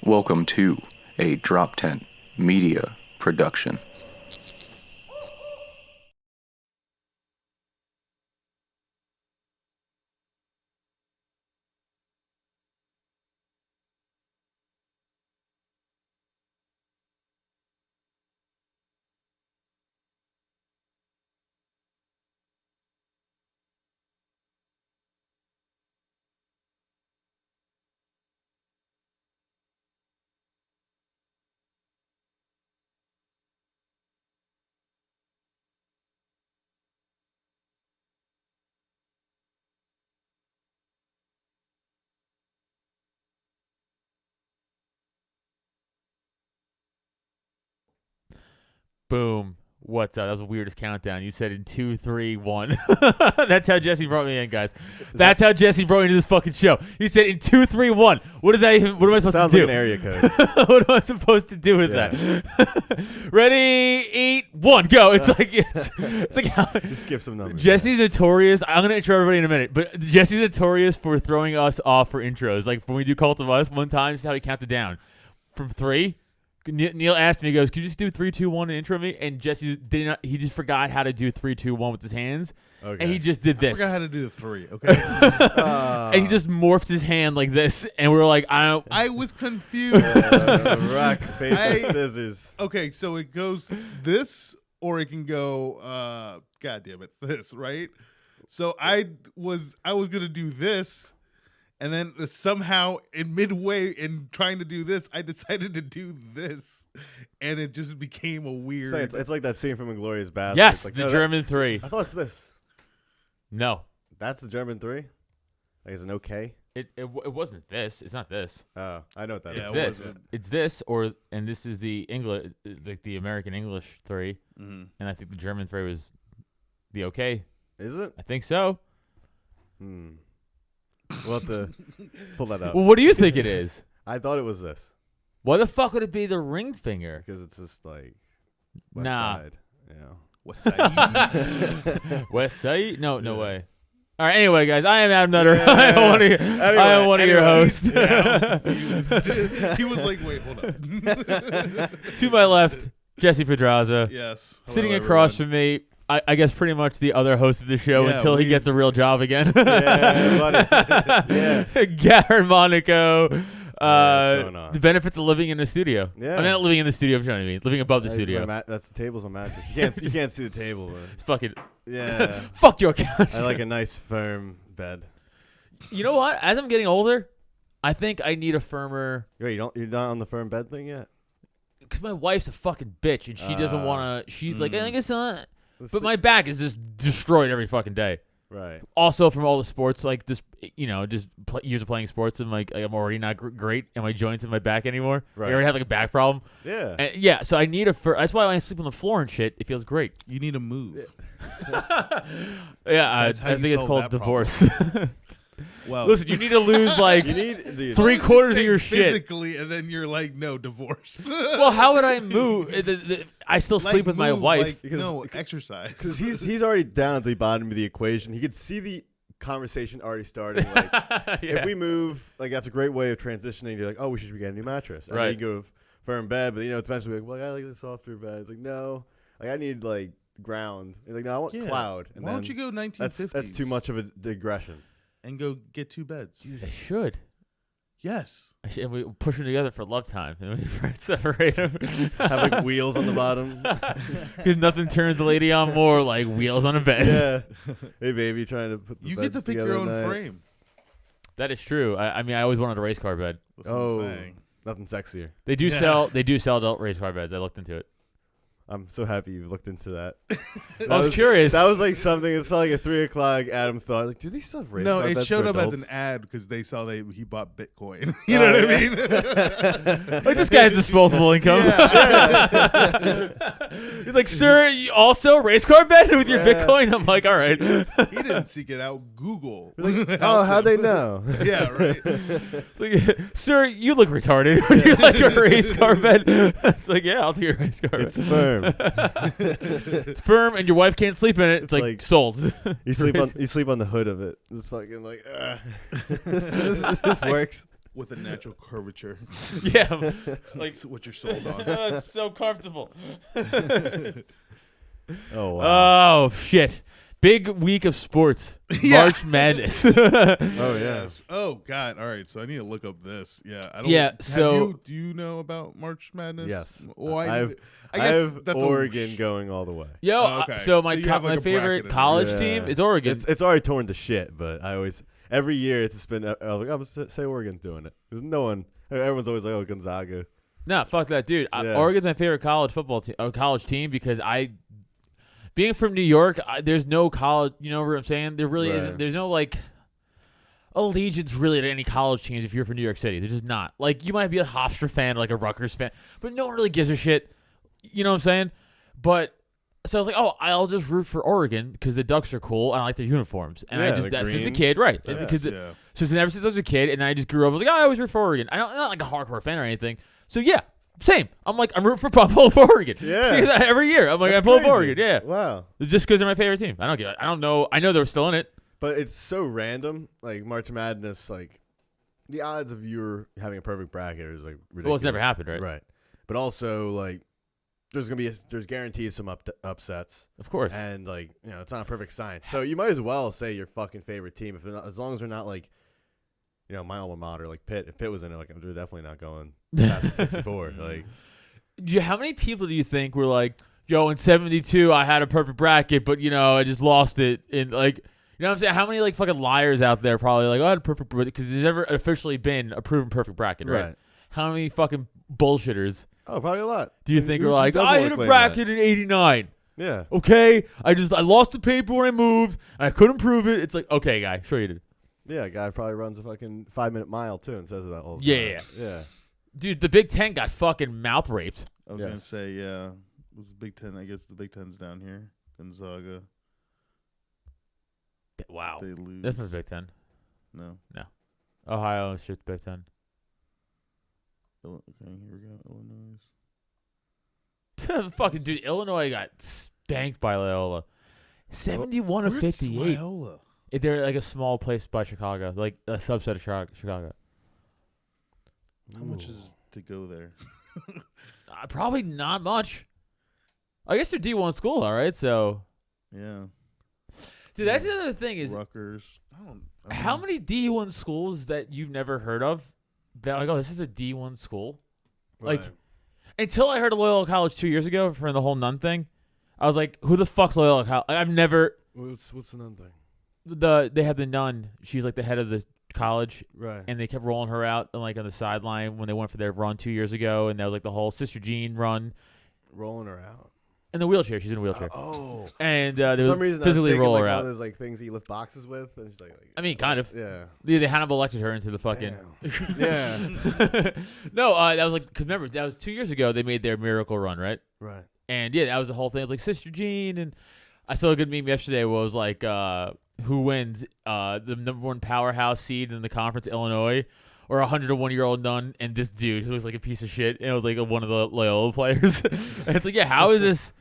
Welcome to a DropTent Media Production. Boom. What's up? That was the weirdest countdown. You said in 2, 3, 1. That's how Jesse brought me in, guys. That's how Jesse brought me into this fucking show. He said in 2, 3, 1. What is that even? What am I supposed to do? Sounds like an area code. What am I supposed to do with that? Ready, eat, 1, go. It's like it's like how Just skip some numbers. Jesse's notorious. I'm gonna intro everybody in a minute, but Jesse's notorious for throwing us off for intros. Like when we do Cult of Us, one time, this is how he counted down from 3. Neil asked me, he goes, "Could you just do 3, 2, 1 and intro me?" And Jesse did not. He just forgot how to do 3, 2, 1 with his hands, and he just did this. I forgot how to do the 3. Okay, and he just morphed his hand like this, and we were like, I was confused. Rock, paper, scissors. Okay, so it goes this, or it can go. God damn it, this, right? So I was gonna do this. And then somehow, in midway in trying to do this, I decided to do this, and it just became a weird. It's like that scene from Inglourious Basterds. Yes, like, the no, German 3. I thought it's this. No, That's the German 3. Like, is it okay? it wasn't this. It's not this. Oh, I know what that is. Yeah, It's it this. wasn't. It's this, and this is the English, like the American English 3, and I think the German 3 was the okay. Is it? I think so. We'll have to pull that up. Well, what do you think it is? I thought it was this Why the fuck would it be the ring finger? because it's just like West Nah. Side. Yeah. What's that? West Side? No way. All right. Anyway, guys, I am Adam Nutter. I am one of your hosts. Yeah, he was like, "Wait, hold on." To my left, Jesse Pedraza. Yes. Hello, Sitting across from me, I guess pretty much the other host of the show Yeah, until he gets a real job again. Yeah, buddy. Yeah. Garrett Monaco. what's going on? The benefits of living in the studio. Yeah. I'm not living in the studio. I'm trying to mean living above the Hey, studio. that's the table's my mattress. You can't see the table. But It's fucking yeah. fuck your couch. I like a nice firm bed. You know what? As I'm getting older, I think I need a firmer. Wait, you're not on the firm bed thing yet? Because my wife's a fucking bitch and she doesn't want to. She's like, I think it's not. Let's But see- my back is just destroyed every fucking day. right. Also from all the sports, like just years of playing sports, and like I'm already not great in my joints and my back anymore. Right. I already have like a back problem. Yeah. And yeah, so I need that's why when I sleep on the floor and shit, it feels great. You need to move. Yeah, I That's how think you it's solve called that divorce. Well, Listen, you need to lose like You need dude, 3/4 of your shit. physically, and then you're like, "No, divorce." Well, how would I move? I still Like, sleep with my move, wife. like, Because- no, exercise. because he's already down at the bottom of the equation. He could see the conversation already starting. Like, Yeah. if we move, like that's a great way of transitioning. You're like, oh, we should be getting a new mattress. And Right. then you go firm bed, but it's eventually like, well, I like the softer bed. It's like, no, like I need like ground. It's like, no, I want Yeah. cloud. And Why don't then you go 1950s? that's too much of a digression. And go get 2 beds. Dude, I should. Yes. And we push them together for love time. And we separate them. Have like wheels on the bottom. Because nothing turns the lady on more like wheels on a bed. Yeah. Hey, baby, trying to put the You get to beds pick your together own at night. frame. That is true. I mean, I always wanted a race car bed. That's what Oh, I'm saying. nothing sexier. They do Yeah. sell adult race car beds. I looked into it. I'm so happy you've looked into that. I was curious. That was like something. It's like at 3:00. Adam thought, like, do they still have race No, car it beds showed for up as adults? an ad because they saw he bought Bitcoin. You know what I mean? Like, this guy's disposable income. He's like, sir, you also race car bed with your Yeah. Bitcoin? I'm like, all right. He didn't seek it out. Google. Oh, how'd they know? Yeah, right. Like, sir, you look retarded. Would you like a race car bed? It's like, yeah, I'll take a race car bed. It's firm. It's firm, and your wife can't sleep in it. It's like sold. You sleep on the hood of it. It's fucking like, this works. with a natural curvature. Yeah, like That's what you're sold on. it's so comfortable. Oh wow. Oh shit! Big week of sports. Yeah. March Madness. Oh yeah. Yes. Oh God. All right. So I need to look up this. Yeah. I don't. Yeah, have so- do you know about March Madness? Yes. Well, I guess have that's Oregon going all the way. Yo, Oh, okay. so So you have, like, my a favorite bracket in college there. team Yeah. is Oregon. It's already torn to shit, but I always every year it's just been I'm gonna say Oregon's doing it. There's no one. Everyone's always like, oh, Gonzaga. No, fuck that, dude. Yeah. Oregon's my favorite college football team, college team, because being from New York, there's no college. You know what I'm saying? There really Right. isn't. There's no like allegiance really to any college teams if you're from New York City. There's just not. Like you might be a Hofstra fan or like a Rutgers fan, but no one really gives a shit. You know what I'm saying? But so I was like, oh, I'll just root for Oregon because the Ducks are cool and I like their uniforms. And Yeah, I just the that since a green. kid, right? Yeah. Because Yeah. so ever since I was a kid, and then I just grew up, I was like, oh, I always root for Oregon. I'm not like a hardcore fan or anything. So yeah, same. I'm rooting for Oregon. Yeah. See that every year. I'm like, That's I pull for crazy. Oregon. Yeah. Wow. Just because they're my favorite team. I don't know. I know they're still in it. But it's so random. Like March Madness, like the odds of you having a perfect bracket is like ridiculous. Well, it's never happened, right? Right. But also like there's guaranteed some upsets, Of course. and like it's not a perfect science. So you might as well say your fucking favorite team if they're not, as long as they're not like my alma mater like Pitt. If Pitt was in it, like they're definitely not going past 64. Like How many people do you think were like, yo, in 72, I had a perfect bracket, but, I just lost it. And, like, you know what I'm saying? How many, like, fucking liars out there probably like, oh, I had a perfect bracket? Because there's never officially been a proven perfect bracket, right? How many fucking bullshitters Oh, probably a lot. do you think Who are like, doesn't I wanna hit a claim bracket in 89? that? Yeah. Okay, I lost the paper when I moved, and I couldn't prove it. It's like, okay, guy, sure you did. Yeah, a guy probably runs a fucking 5-minute mile too and says that all the Yeah, time. Yeah. Dude, the Big Ten got fucking mouth raped. I was gonna Yes. say yeah. It was Big Ten. I guess the Big Ten's down here. Gonzaga. Wow. They lose. That's not the Big Ten. No. Ohio, shit, Big Ten. Okay, here we go. Illinois. Fucking dude, Illinois got spanked by Loyola. 71 of Where's 58. Loyola? They're like a small place by Chicago, like a subset of Chicago. How much is to go there? Probably not much. I guess they're D1 school, all right. So, Yeah. dude, that's the other thing is Rutgers. I don't how know. many D1 schools that you've never heard of that like, oh, this is a D1 school. Like, until I heard of Loyola College 2 years ago for the whole nun thing, I was like, who the fuck's Loyola College? I've never. What's another thing? They had the nun. She's like the head of the college, Right. and they kept rolling her out and like on the sideline when they went for their run 2 years ago, and that was like the whole Sister Jean run Rolling her out. in the wheelchair. She's in a wheelchair, Oh. and For they some would reason, physically I was thinking, roll like, her one out. of those like things that you lift boxes with, and she's like I mean, kind of. Yeah. They Hannibal elected her into the fucking. Damn. Yeah. No, that was like, cause remember that was 2 years ago. They made their miracle run, right? Right. And yeah, that was the whole thing. It was like Sister Jean, and I saw a good meme yesterday where it was like, who wins? The number one powerhouse seed in the conference, Illinois, or 101-year-old nun, and this dude who looks like a piece of shit. And it was like one of the Loyola players. And it's like, yeah, how is this?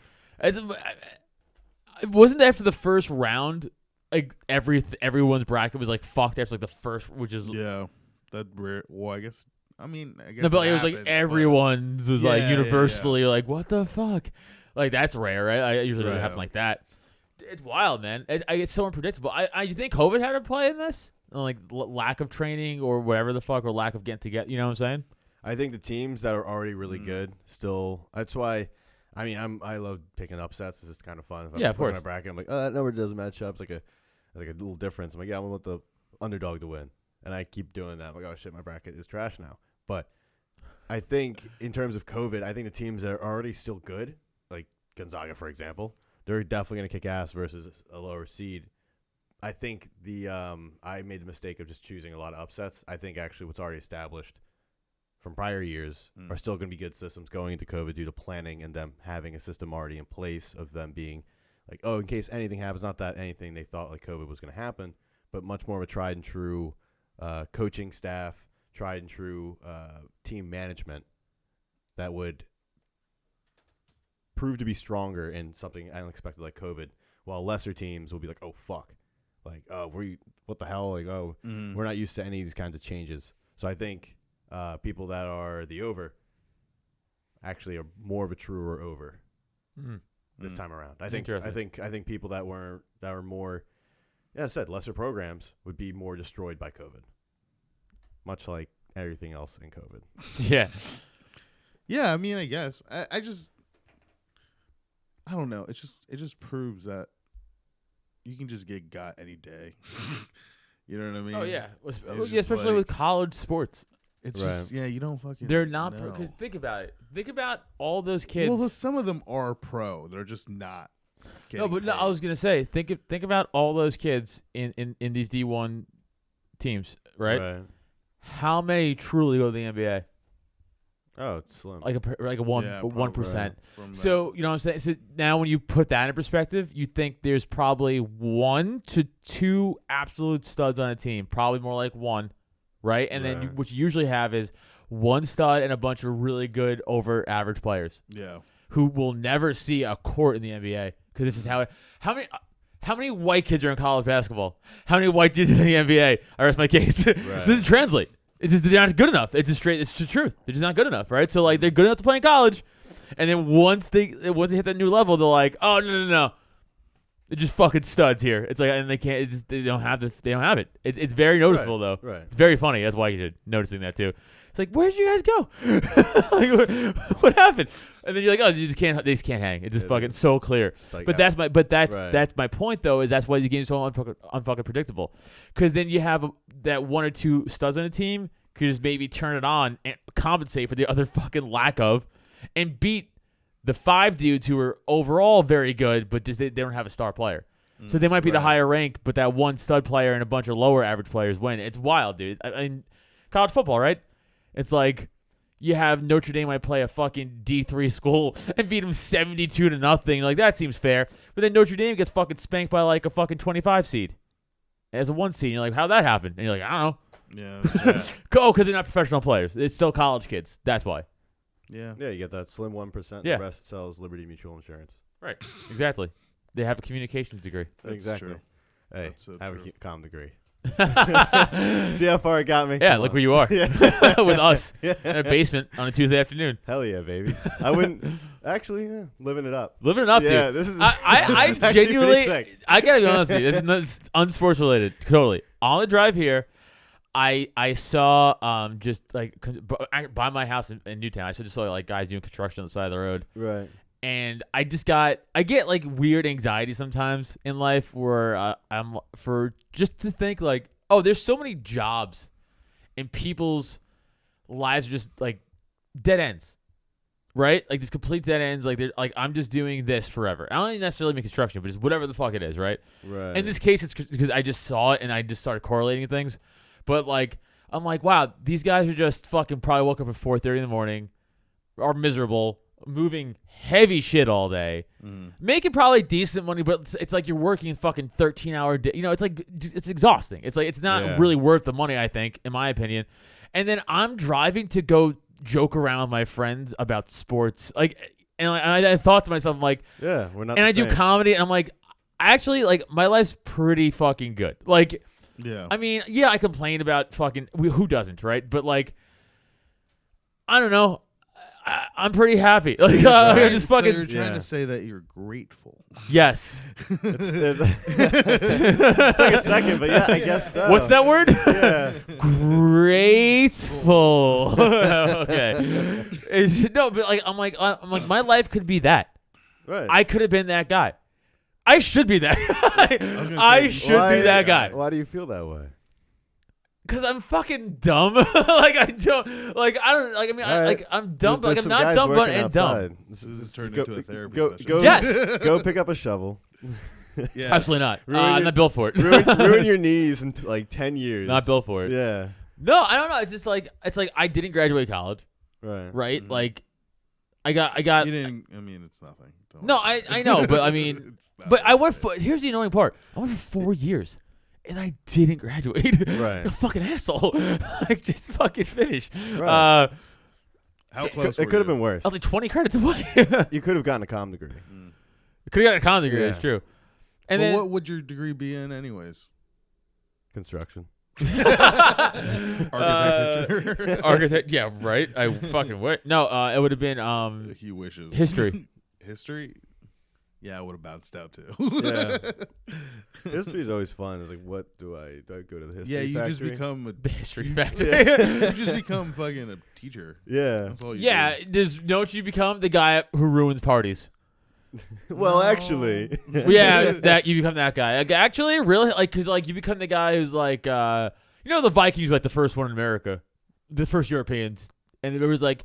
It wasn't after the first round, like everyone's bracket was like fucked after like the first, which is Yeah. That rare. Well, I guess. I guess. no, but like, it was like happens, but- everyone's was like Yeah, yeah, universally like, what the fuck? Like that's rare, right? I usually doesn't Right. happen like that. It's wild, man. It's so unpredictable. You think COVID had a play in this? Like lack of training or whatever the fuck, or lack of getting together. You know what I'm saying? I think the teams that are already really good still. That's why. I mean, I love picking upsets. It's just kind of fun. If I'm Yeah, of looking at course. my bracket, I'm like, oh, that number doesn't match up. It's like a little difference. I'm like, yeah, I want the underdog to win, and I keep doing that. I'm like, oh shit, my bracket is trash now. But I think in terms of COVID, I think the teams that are already still good, like Gonzaga, for example, they're definitely gonna kick ass versus a lower seed. I think I made the mistake of just choosing a lot of upsets. I think actually what's already established from prior years are still going to be good systems going into COVID due to planning and them having a system already in place of them being like, oh, in case anything happens, not that anything they thought like COVID was going to happen, but much more of a tried and true coaching staff, tried and true team management that would prove to be stronger in something unexpected like COVID, while lesser teams will be like, oh, fuck. Like, oh, what the hell? Like, oh, we're not used to any of these kinds of changes. So I think people that are the over actually are more of a truer over this time around. I think people that were more, as I said, lesser programs would be more destroyed by COVID, much like everything else in COVID. Yeah. Yeah, I mean, I guess I don't know. It just proves that you can just get got any day. You know what I mean? Oh yeah, It's yeah, especially like- with college sports. It's Right. just you don't fucking. They're not know. because think about it. Think about all those kids. Well, some of them are pro. They're just not. No, but paid. I was gonna say, think about all those kids in these D1 teams, right? How many truly go to the NBA? Oh, it's slim. Like a 1%. Yeah, 1%. from that. So you know what I'm saying. So now when you put that in perspective, you think there's probably 1 to 2 absolute studs on a team, probably more like 1, right? And then Right. what you usually have is 1 stud and a bunch of really good over average players yeah. who will never see a court in the NBA because this is how many white kids are in college basketball? How many white dudes in the NBA? I rest my case. It doesn't translate. It's just they're not good enough. It's the truth. They're just not good enough, right? So like they're good enough to play in college, and then once they hit that new level, they're like, oh no, they're just fucking studs here. It's like and they can't. They don't have it. It's very noticeable though. Right. It's very funny. That's why you're noticing that too. It's like, where did you guys go? Like, what happened? And then you're like, oh, they just can't hang. It's just fucking so clear. Like, But that's Right. my point though. Is that's why the game's so unfucking predictable. Because then you have that 1 or 2 studs on a team could just maybe turn it on and compensate for the other fucking lack of, and beat the 5 dudes who are overall very good, but just they don't have a star player. So they might be the Right. higher rank, but that 1 stud player and a bunch of lower average players win. It's wild, dude. I mean, college football, right? It's like you have Notre Dame might play a fucking D3 school and beat them 72-0. Like, that seems fair. But then Notre Dame gets fucking spanked by like a fucking 25 seed as a 1 seed. And you're like, how'd that happen? And you're like, I don't Yeah. know. Oh, because they're not professional players. It's still college kids. That's why. Yeah. Yeah, you get that slim 1%. Yeah. The rest sells Liberty Mutual Insurance. Right. Exactly. They have a communications degree. That's Exactly. true. Hey, That's so have true. a comm degree. See how far it got me? Yeah, Come look on. where you are. Yeah. With us Yeah. in a basement on a Tuesday afternoon. Hell yeah, baby. I wouldn't actually living it up. Living it up, Yeah, dude. this is. I this is actually pretty genuinely, sick. I gotta be honest with you. This is unsports related. Totally. On the drive here, I saw just like by my house in Newtown. I just saw like guys doing construction on the side of the road, Right. and I get like weird anxiety sometimes in life where I'm for just to think like, oh, there's so many jobs, and people's lives are just like dead ends. Right? Like these complete dead ends. Like they're like, I'm just doing this forever. I don't even necessarily mean construction, but just whatever the fuck it is, right? Right. In this case, it's because I just saw it and I just started correlating things. But like, I'm like, wow, these guys are just fucking probably woke up at 4:30 in the morning, are miserable, moving heavy shit all day, making probably decent money, but it's like you're working fucking 13-hour day. You know, it's like it's exhausting. It's like it's not Yeah. really worth the money, I think, in my opinion. And then I'm driving to go joke around with my friends about sports, like, and I thought to myself, I'm like, yeah, we're not. and the I do same. comedy, and I'm like, actually, like, my life's pretty fucking good. Like, Yeah. I mean, yeah, I complain about fucking who doesn't, right? But like, I don't know, I'm pretty happy. Like, I'm just So fucking you're trying Yeah. to say that you're grateful. yes. It took a second, but yeah, I guess so. What's that word? Yeah. Grateful. Okay. No, but like, I'm like, my life could be that. Right. I could have been that guy. I should be that guy. gonna I say, should be that guy. Why do you feel that way? Cause I'm fucking dumb. Like I don't. Like I don't. Like I mean, All right. like I'm dumb. There's I'm some not guys dumb, but working and dumb. outside. This is turned Go- into a therapy go, session. Go, Yes. Go pick up a shovel. Yeah. Absolutely not. Ruin I'm your- not built for it. ruin your knees in like 10 years. Not built for it. Yeah. No, I don't know. It's just like I didn't graduate college, Right. right? Mhm. Like I got. You didn't. I mean, it's nothing. Don't No, worry. I know, but I mean, It's not but I that went big. for. Here's the annoying part. I went for 4 years, and I didn't graduate. Right. You're a fucking asshole. Like just fucking finish. Right. How close? It could have been worse. I was like 20 credits away. You could have gotten a comm degree. Could have got a college degree. Yeah. That's true. And Well, then what would your degree be in, anyways? Construction. Architecture. Architect. Yeah, right. I fucking wish. No, it would have been He wishes. history. History. Yeah, I would have bounced out too. Yeah. History is always fun. It's like, what do I go to the history Yeah, you factory? just become The history factory. you just become fucking a teacher. Yeah. That's all you Yeah, know what you become? The guy who ruins parties. Well, No. actually. Yeah, that you become that guy. Like, actually, really, like, cause like you become the guy who's like, the Vikings were like the first one in America, the first Europeans, and it was like,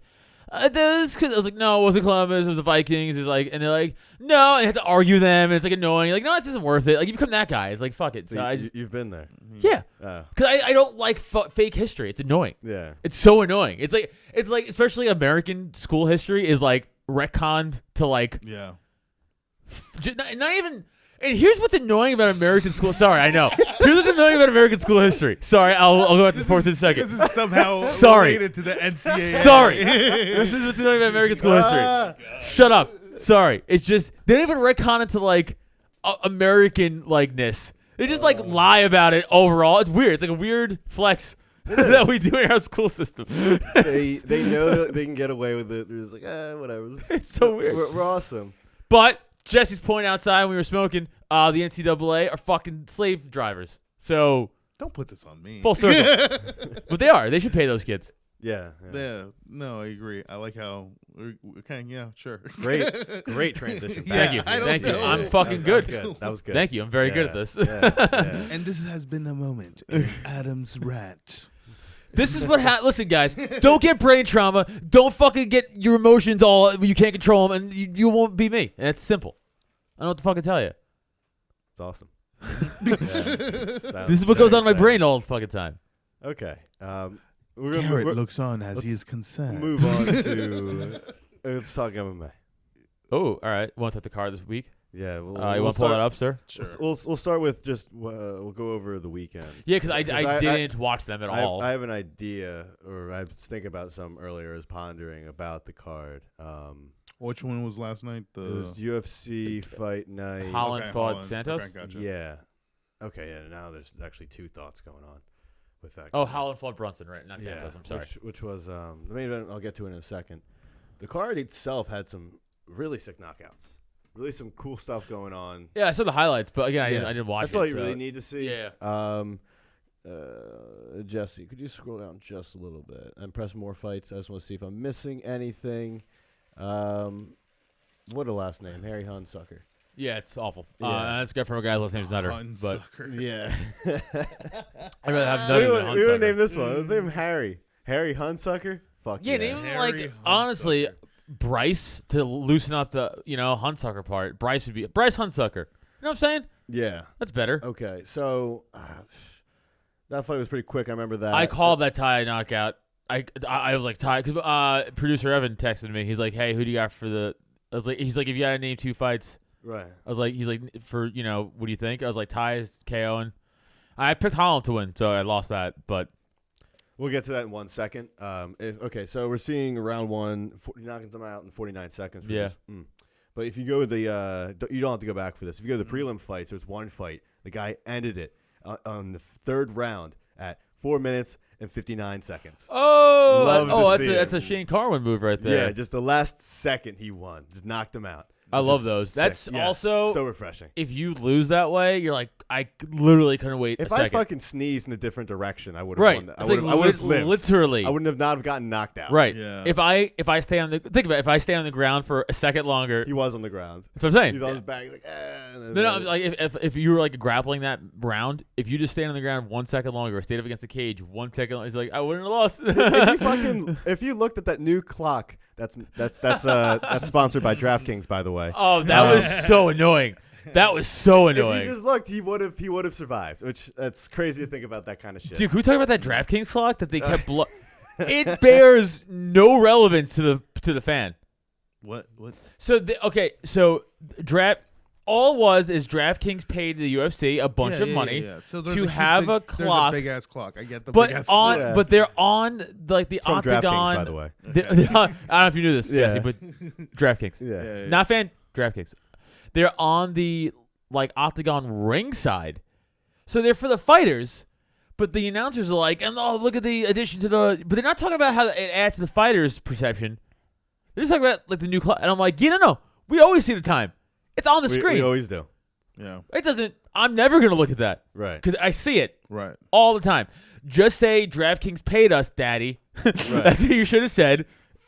this. Cause I was like, no, it wasn't Columbus, it was the Vikings. It's like, and they're like, no, and you have to argue them, and it's like annoying. You're like, no, this isn't worth it. Like, you become that guy. It's like, fuck it. So I just, you've been there. yeah, Oh. cause I don't like fake history. It's annoying. Yeah. It's so annoying. It's like especially American school history is like retconned to like. Yeah. Not even. And here's what's annoying about American school. Sorry, I know. Here's what's annoying about American school history. Sorry, I'll go back to sports in a second. This is somehow Sorry. related to the NCAA. Sorry. This is what's annoying about American school history. Shut up. Sorry. It's just they don't even retcon it to like American likeness. They just like lie about it overall. It's weird. It's like a weird flex that we do in our school system. they know that they can get away with it. They're just like, whatever. It's so weird. We're awesome. But Jesse's point outside when we were smoking, the NCAA are fucking slave drivers. So Don't put this on me. full circle. But they are. They should pay those kids. Yeah. Yeah. No, I agree. I like how we're kind of, yeah, sure. Great transition. Yeah, Thank you. I don't Thank you. know. I'm fucking good. That was good. Thank you. I'm very good at this. Yeah. And this has been a moment in Adam's rant. This is what listen, guys. Don't get brain trauma. Don't fucking get your emotions all. You can't control them, and you won't be me. And it's simple. I don't know what to fucking tell you. It's awesome. This is what goes on in my brain all the fucking time. Okay. Garrett looks on as he is concerned. Move on to let's talk MMA. Oh, all right. Want to talk the card this week? Yeah. You want to pull that up, sir? Sure. We'll start with just we'll go over the weekend. Yeah, because I didn't watch them at all. I have an idea, or I was thinking about some earlier. I was pondering about the card. Which one was last night? It was UFC Fight Night. Holland Okay, fought Holland. Santos? Okay, gotcha. Yeah. Okay. Yeah. Now there's actually two thoughts going on with that. Oh, card. Holland fought Brunson, right? Not Santos. I'm sorry. Which was maybe I'll get to it in a second. The card itself had some really sick knockouts. Really some cool stuff going on. Yeah, I saw the highlights, but again, Yeah. I didn't watch That's it. all you so- really need to see. Yeah. Jesse, could you scroll down just a little bit and press more fights? I just want to see if I'm missing anything. What a last name, Harry Hunsucker. Yeah, it's awful. Yeah. That's good from a guy's last name's Nutter. But Hunsucker. Yeah. I'd rather have Nutter than We would Hunsucker. name this one. Let's name him Harry. Harry Hunsucker? Fuck Yeah, yeah. name him Harry like honestly, Hunsucker. Bryce to loosen up the Hunsucker part. Bryce would be Bryce Hunsucker. You know what I'm saying? Yeah. That's better. Okay, so that fight was pretty quick. I remember that. I called that tie knockout. I was like tie because producer Evan texted me. He's like, hey, who do you got for the? I was like, he's like, if you got to name two fights. Right. I was like, he's like, for what do you think? I was like, tie is KOing. I picked Holland to win, so I lost that, but. We'll get to that in 1 second. Okay, so we're seeing round one, knocking them out in 49 seconds. Yeah. But if you go to you don't have to go back for this. If you go to the prelim fights, there's one fight. The guy ended it on the third round at 4 minutes and 59 seconds. Oh, to see that's it. a Shane Carwin move right there. Yeah, just the last second he won. Just knocked him out. I love Just those. sick. That's Yeah, also so refreshing. if you lose that way, you're like, I literally couldn't wait If a I second. fucking sneezed in a different direction, I would have Right. won that. It's I like would have lived. literally. I wouldn't have not have gotten knocked out. Right. Yeah. If I stay on the think about it, if I stay on the ground for a second longer, He was on the ground. that's what I'm saying. He's on his back. He's like, and then- No, like if you were like grappling that round, if you just stayed on the ground 1 second longer, or stayed up against the cage 1 second longer, it's like I wouldn't have lost. if you looked at that new clock, that's sponsored by DraftKings, by the way. Oh, that was so annoying. That was so If annoying. you just looked, he would have survived. Which that's crazy to think about that kind of shit. Dude, can we talk about that DraftKings clock that they kept it bears no relevance to the fan. What? So draft all was is DraftKings paid the UFC a bunch of money So to have a clock. There's a big ass clock. I get the but big ass on clock. Yeah. but they're on like the From octagon. DraftKings, by the way. I don't know if you knew this, Yeah. Jesse, but DraftKings. Yeah. Not fan, DraftKings. They're on the like octagon ring side. So they're for the fighters, But the announcers are like, and oh, look at the addition to the. But they're not talking about how it adds to the fighter's perception. They're just talking about like the new clock. And I'm like, yeah, no. We always see the time. It's on the screen. We always do. Yeah. It doesn't. I'm never gonna look at that. Right. Because I see it. Right. All the time. Just say DraftKings paid us, Daddy. That's what you should have said.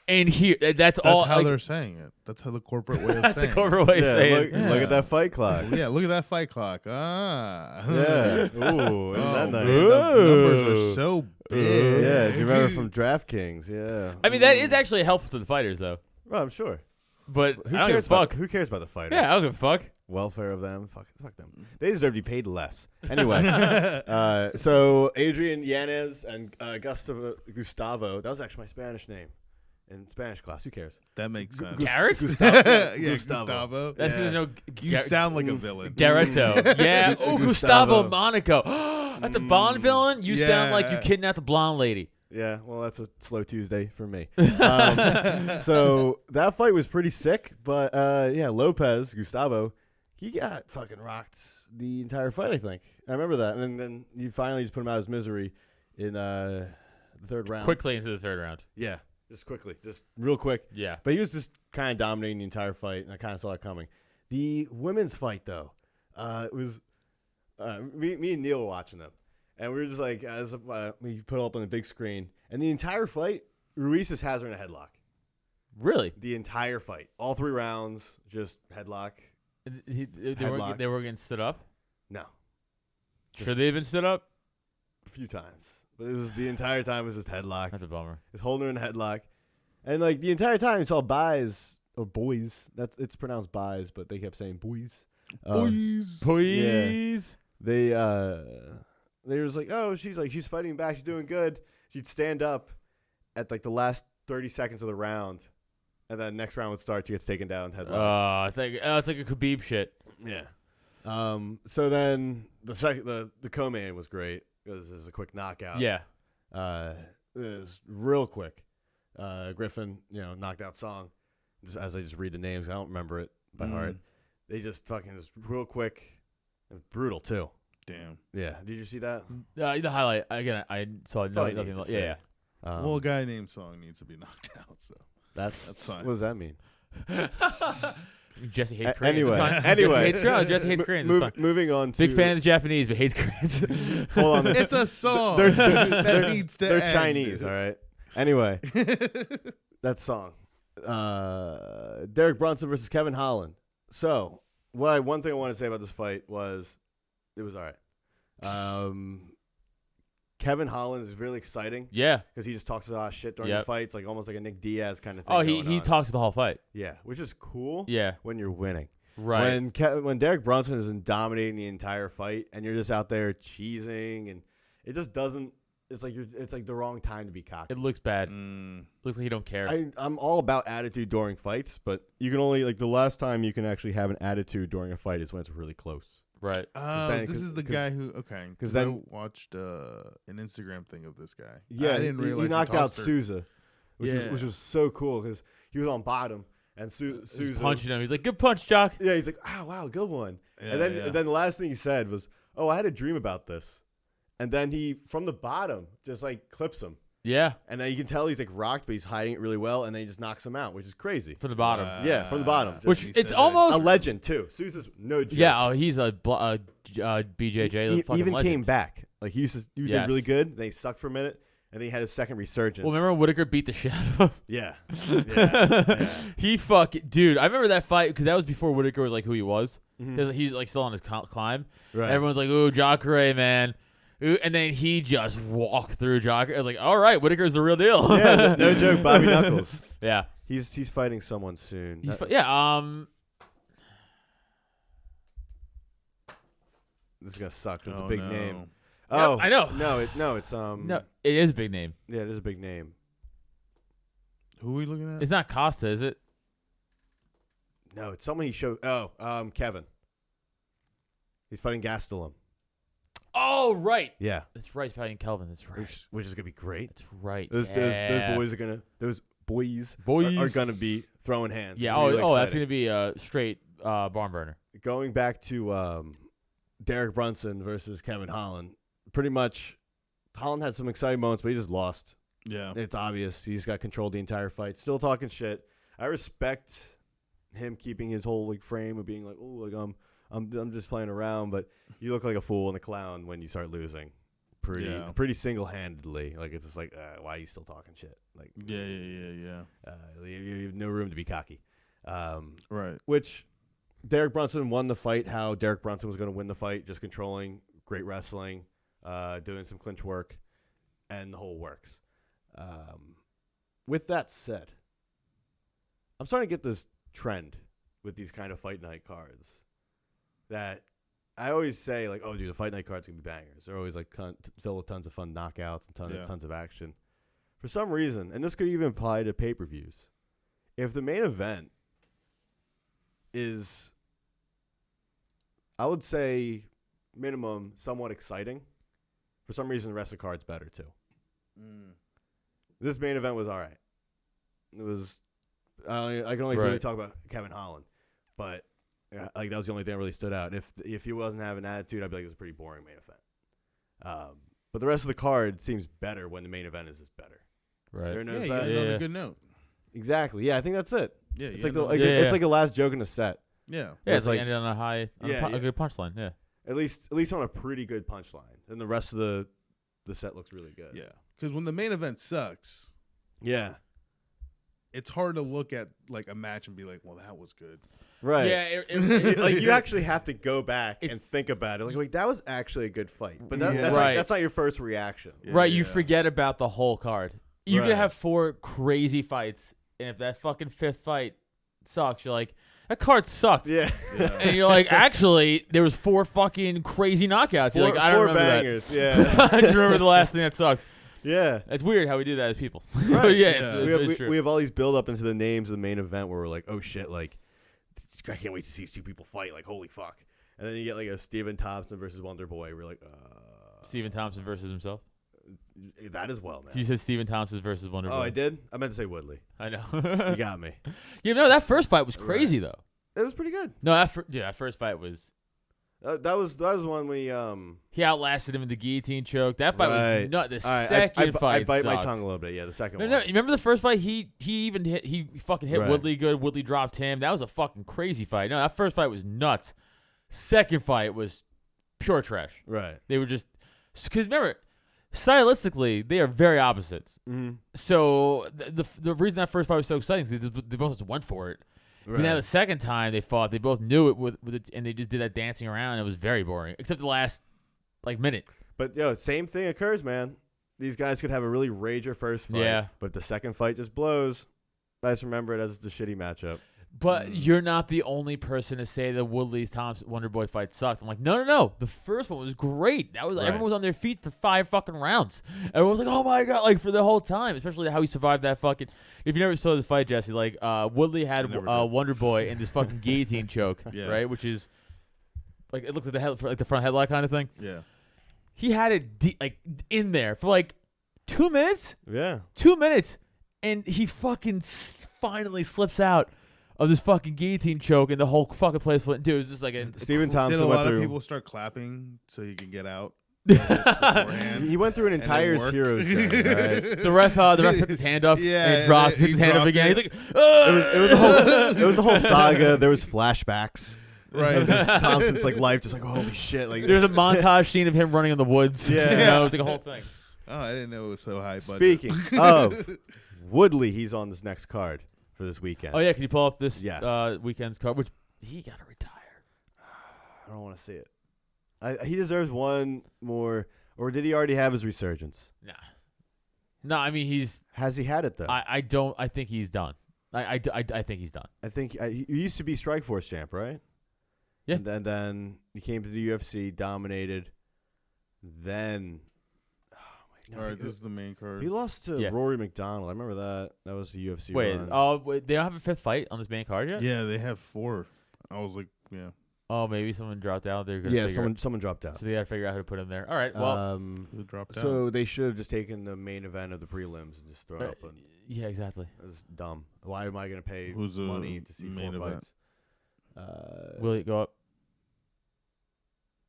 And here, that's all. That's how like, they're saying it. That's how the corporate way of that's saying the corporate way of saying it. Look at that fight clock. Yeah, look at that fight clock. Ah. Yeah. Ooh, isn't that nice? Man, the numbers are so big. Yeah. Do you remember from DraftKings? Yeah. I mean, that is actually helpful to the fighters, though. Well, I'm sure. But Who I don't give a cares fuck. Who cares about the fighters? Yeah, I don't give a fuck. Welfare of them. Fuck them. They deserve to be paid less. Anyway, so Adrian Yanez and Gustavo. That was actually my Spanish name in Spanish class. Who cares? That makes sense. Garrett? Gustavo. Yeah, Gustavo. Gustavo. That's Yeah. because no. You sound like a villain. Garretto. Yeah. Oh, Gustavo Monaco. That's a Bond villain? You sound like you Yeah. kidnapped a blonde lady. Yeah, well, that's a slow Tuesday for me. So that fight was pretty sick, but yeah, Gustavo, he got fucking rocked the entire fight, I think. I remember that. And then you finally just put him out of his misery in the third round. Quickly into the third round. Yeah, just quickly. Just real quick. Yeah. But he was just kind of dominating the entire fight, and I kind of saw it coming. The women's fight, though, it was me and Neil were watching them. And we were just like, as we put it up on the big screen, and the entire fight, Ruiz just has her in a headlock. Really? The entire fight, all 3 rounds, just headlock. They were getting stood up? No, Should they have been stood up? a few times, but it was the entire time was just headlock. That's a bummer. Just holding her in a headlock, and like the entire time you saw buys or boys. It's pronounced buys, but they kept saying boys. Boys. Please. They was like, oh, she's fighting back, she's doing good. She'd stand up at like the last 30 seconds of the round, and then next round would start. She gets taken down, headlock. It's like a Khabib shit. Yeah. So then the co-main was great because this is a quick knockout. Yeah. It was real quick. Griffin, knocked out Song. Just as I just read the names, I don't remember it by heart. They just fucking just real quick and brutal too. Damn. Yeah. Did you see that? The highlight again. I saw all you nothing. need to Yeah. say. Well, a guy named Song needs to be knocked out. So That's fine. What does that mean? Jesse hates cranes. Anyway, It's fine. anyway. Jesse hates cranes. It's fine. Moving on to Big fan of the Japanese, but hates cranes. Hold on. it's a song They're- that needs to They're end. Chinese, all right. Anyway, that song. Derek Brunson versus Kevin Holland. So, one thing I want to say about this fight was, it was all right. Kevin Holland is really exciting Yeah. because he just talks a lot of shit during Yep. the fights, like almost like a Nick Diaz kind of thing. Oh, he going on. talks the whole fight. Yeah, which is cool. Yeah. When you're winning. Right. When Derek Brunson is dominating the entire fight and you're just out there cheesing, and it just doesn't. It's like the wrong time to be cocky. It looks bad. Mm. Looks like you don't care. I'm all about attitude during fights, but you can only the last time you can actually have an attitude during a fight is when it's really close. Right. Oh, saying, this is the 'cause- guy who. Okay, 'cause because then- I watched an Instagram thing of this guy. Yeah, I didn't realize he knocked out talks for- Souza, which Yeah. was so cool because he was on bottom and He's Souza punching him. He's like, good punch, Jock. Yeah, he's like, wow, good one. Yeah, and then yeah. then the last thing he said was, "Oh, I had a dream about this," and then he from the bottom just like clips him. Yeah. And then you can tell he's like rocked, but he's hiding it really well, and then he just knocks him out, which is crazy. From the bottom. Yeah, from the bottom. Just- Which he it's said almost. A legend too. Sousa's no joke. Yeah. Oh, he's a BJJ. He fucking even legend. came back. Like he did Yes. really good. Then he sucked for a minute, and then he had his second resurgence. Well, remember Whitaker beat the shit out of him? Yeah. Yeah. He dude. I remember that fight because that was before Whitaker was like who he was. Mhm. He's like still on his climb. Right. Everyone's like, "Ooh, Jacare, man." Ooh, and then he just walked through Jacare. I was like, "All right, Whitaker's the real deal." Yeah, no joke. Bobby Knuckles. Yeah. He's fighting someone soon. He's That- This is gonna suck. It's a Oh, big no. name. Yeah, Oh, I know. No, it's No, it is a big name. Yeah, it is a big name. Who are we looking at? It's not Costa, is it? No, it's someone he showed. Oh, Kevin. He's fighting Gastelum. Oh, right. Yeah, That's right. He's fighting Kelvin. That's right. which is gonna be great. That's right. Those boys Boys. are gonna be throwing hands. Yeah. It's really That's exciting. gonna be a straight barn burner. Going back to Derek Brunson versus Kevin Holland. Pretty much Holland had some exciting moments, but he just lost. Yeah. It's obvious. He's got control the entire fight. Still talking shit. I respect him keeping his whole like frame of being like, oh, like I'm just playing around, but you look like a fool and a clown when you start losing. Pretty single-handedly. Like it's just like, why are you still talking shit? Like Yeah. you have no room to be cocky. Right. Which Derek Brunson won the fight. How Derek Brunson was going to win the fight, just controlling, great wrestling, doing some clinch work, and the whole works. With that said, I'm starting to get this trend with these kind of fight night cards that I always say, like, oh, dude, the fight night cards can be bangers. They're always, like, filled with tons of fun knockouts and tons of action. For some reason, and this could even apply to pay-per-views, if the main event is, I would say, minimum, somewhat exciting, for some reason, the rest of the card's better, too. This main event was all right. It was, I can only really talk about Kevin Holland, but like that was the only thing that really stood out. If he wasn't having attitude, I'd be like, it was a pretty boring main event. But the rest of the card seems better when the main event is just better. Right. You end on a good note. Exactly. Yeah, I think that's it. Yeah. It's like it's like the last joke in the set. Yeah. Yeah, it's like ended on a high, a good punchline. Yeah. At least on a pretty good punchline, and the rest of the set looks really good. Yeah. Because when the main event sucks, yeah, it's hard to look at like a match and be like, well, that was good. Right. Yeah. Like you actually have to go back and think about it. Like, wait, that was actually a good fight. But that's not your first reaction. Right. You forget about the whole card. You could have 4 crazy fights, and if that fucking 5th fight sucks, you're like, that card sucked. Yeah. And you're like, actually, there was 4 fucking crazy knockouts. You're like, I don't remember bangers. that. Yeah. I just remember the last thing that sucked. Yeah. It's weird how we do that as people. Right. It's true. We have all these build up into the names of the main event where we're like, oh shit, like I can't wait to see 2 people fight, like holy fuck. And then you get like a Steven Thompson versus Wonder Boy. We're like, Steven Thompson versus himself. That as well, man. You said Steven Thompson versus Wonder Boy. Oh, I did? I meant to say Woodley. I know. You got me. You know, that first fight was crazy though. It was pretty good. No, that first fight was. That was one we He outlasted him in the guillotine choke. That fight was not the right, second fight. I bite my sucked. tongue a little bit. Yeah, the second No, one. no. You remember the first fight? He fucking hit Woodley good. Woodley dropped him. That was a fucking crazy fight. No, that first fight was nuts. Second fight was pure trash. Right. They were just because remember, stylistically they are very opposites. Mm-hmm. So the reason that first fight was so exciting is they both just went for it. Right. But now the second time they fought, they both knew it with it, and they just did that dancing around. And it was very boring, except the last minute. But same thing occurs, man. These guys could have a really rager first fight, but if the second fight just blows, I just remember it as the shitty matchup. But you're not the only person to say the Woodley Thompson Wonder Boy fight sucked. I'm like, no. The first one was great. That was everyone was on their feet for 5 fucking rounds. Everyone was like, oh my god, like for the whole time. Especially how he survived that fucking. If you never saw the fight, Jesse, like Woodley had Wonder Boy in this fucking guillotine choke, right? Which is like it looks like the front headlock kind of thing. Yeah. He had it in there for like 2 minutes. Yeah. 2 minutes, and he fucking finally slips out of this fucking guillotine choke, and the whole fucking place went. Dude, it was just like Steven Thompson did a went lot through. of people start clapping so he could get out? He went through an entire hero's journey. Right? The ref picked his hand up and dropped his hand up again. He's like, it was a whole saga. There was flashbacks. Right. Of just Thompson's like life, just like holy shit. Like there's a montage scene of him running in the woods. Yeah. It was like a whole thing. Oh, I didn't know it was so high. Speaking of Woodley, he's on this next card for this weekend. Oh yeah, can you pull up this Yes. weekend's card? Which he gotta retire. I don't want to see it. He deserves one more, or did he already have his resurgence? Nah. No, I mean Has he had it though? I don't. I think he's done. I think he's done. I think he used to be Strikeforce champ, right? Yeah. And then he came to the UFC, dominated. Then, All right, this is the main card. he lost to Rory McDonald. I remember that. That was the UFC. Wait, wait, they don't have a 5th fight on this main card yet? Yeah, they have 4. I was like, yeah. Oh, maybe someone dropped out. They're gonna someone dropped out. So they gotta figure out who to put him there. All right. Well, Who dropped out? So they should have just taken the main event of the prelims and just thrown it up. yeah, exactly. It's dumb. Why am I going to pay Who's money to see main 4 event? fights? Will it go up?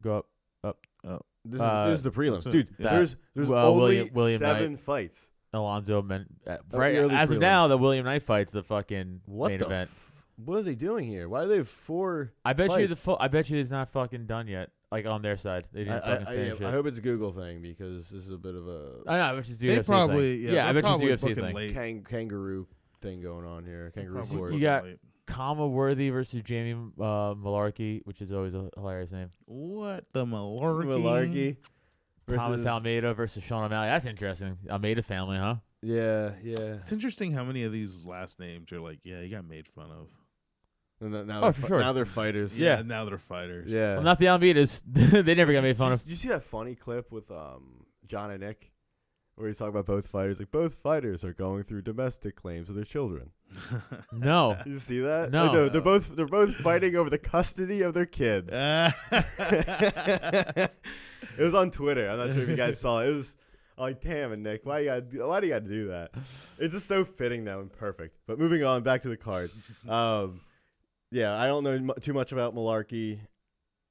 Go up. Up. Oh. This is the prelims, so dude. that- There's well, only William 7 Knight. fights. Alonzo the right early as of now, prelims. the William Knight fight's the fucking What main the? event. What are they doing here? Why do they have 4? I bet you fights? I bet you it's not fucking done yet. Like on their side, they didn't fucking finish I it. hope it's a Google thing because this is a bit of a I know. I bet you it's a They UFC probably thing. I they're bet you it's a probably UFC booking thing. late. kangaroo thing going on here. Kangaroo Probably court. You booking got- late. Kama Worthy versus Jamie Malarkey, which is always a hilarious name. What the malarkey? Malarkey. Thomas versus- Almeida versus Sean O'Malley. That's interesting. Almeida family, huh? Yeah. It's interesting how many of these last names are like, yeah, you got made fun of. And now Oh, they're for sure. Now they're fighters. Yeah. Now they're fighters. Yeah. Well, not the Almeidas. They never got made fun of. Did you see that funny clip with John and Nick, where he's talking about both fighters? Like both fighters are going through domestic claims with their children. No. Did you see that? No. Like, they're both fighting over the custody of their kids. It was on Twitter. I'm not sure if you guys saw it. It was like, damn it, Nick, why do you gotta do that? It's just so fitting though and perfect. But moving on, back to the card. Yeah, I don't know too much about Malarkey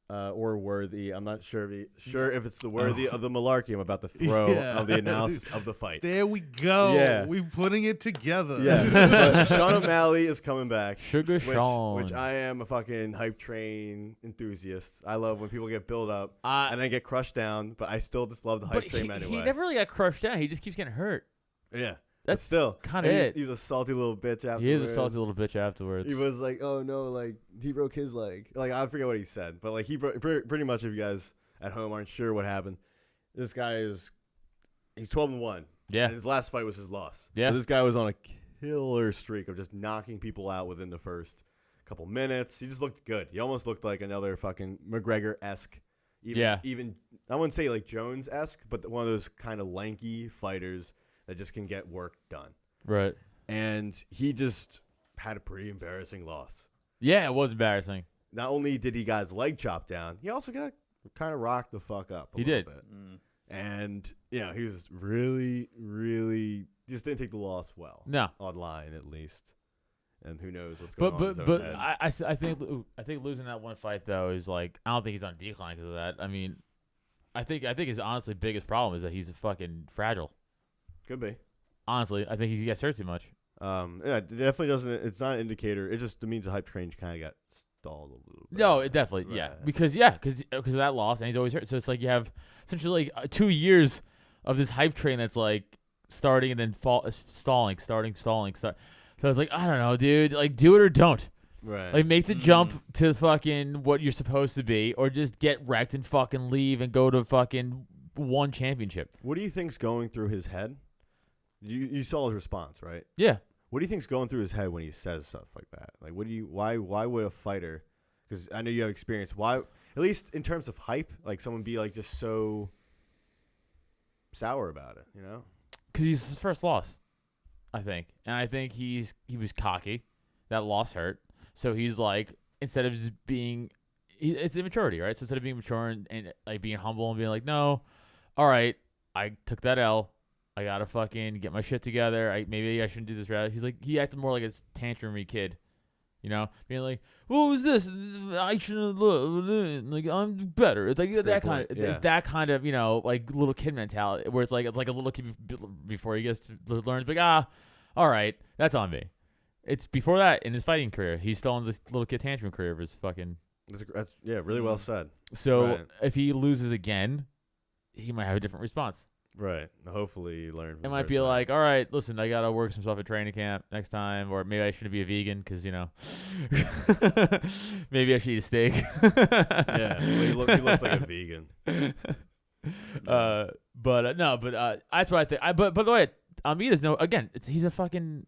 or Worthy. I'm not sure if it's the Worthy of the Malarkey I'm about to throw Yeah. of the analysis of the fight. There we go. Yeah. We're putting it together. Yeah, but Sean O'Malley is coming back. Sugar Sean. Which I am a fucking hype train enthusiast. I love when people get built up Uh, and then get crushed down, but I still just love the hype but train anyway. he never really got crushed down. He just keeps getting hurt. Yeah, That's but still kinda and it. He's a salty little bitch afterwards. He is a salty little bitch afterwards. He was like, "Oh no, like he broke his leg." Like I forget what he said, but like he pretty much. If you guys at home aren't sure what happened, this guy he's 12-1. Yeah. And his last fight was his loss. Yeah. So this guy was on a killer streak of just knocking people out within the first couple minutes. He just looked good. He almost looked like another fucking McGregor-esque. Even I wouldn't say like Jones-esque, but one of those kind of lanky fighters that just can get work done. Right. And he just had a pretty embarrassing loss. Yeah, it was embarrassing. Not only did he got his leg chopped down, he also got kind of rocked the fuck up a He little did. bit. And, he was really, really just didn't take the loss well. No. Online, at least. And who knows what's going on in his own But head. I think losing that one fight though is like I don't think he's on decline because of that. I mean, I think his honestly biggest problem is that he's fucking fragile. Could be. Honestly, I think he gets hurt too much. Yeah, it definitely doesn't. It's not an indicator. It just means the hype train kind of got stalled a little bit. No, it definitely, yeah, Right. because of that loss, and he's always hurt. So it's like you have essentially like 2 years of this hype train that's like starting and then stalling. So it's like I don't know, dude. Like do it or don't. Right. Like make the jump to fucking what you're supposed to be, or just get wrecked and fucking leave and go to fucking one championship. What do you think's going through his head? You saw his response, right? Yeah. What do you think's going through his head when he says stuff like that? Like, why would a fighter? Because I know you have experience. Why, at least in terms of hype, like someone be like just so sour about it, Because he's his first loss, I think, and I think he was cocky. That loss hurt, so he's like instead of just being, it's immaturity, right? So instead of being mature and like being humble and being like, no, all right, I took that L. I gotta fucking get my shit together. Maybe I shouldn't do this. Rather, he acted more like a tantrumy kid, being like, "What was this? I shouldn't have like I'm better." It's like that kind of, it's that kind of like little kid mentality where it's like a little kid before he gets to learn. Like all right, that's on me. It's before that in his fighting career, he's still in this little kid tantrum career of his fucking. That's really well said. So Right. if he loses again, he might have a different response. Right. Hopefully, you learn. From It the might first be time. like, all right, listen, I gotta work some stuff at training camp next time, or maybe I shouldn't be a vegan because maybe I should eat a steak. Yeah, well, he looks like a vegan. But that's what I think. But by the way, Almeida's he's a fucking.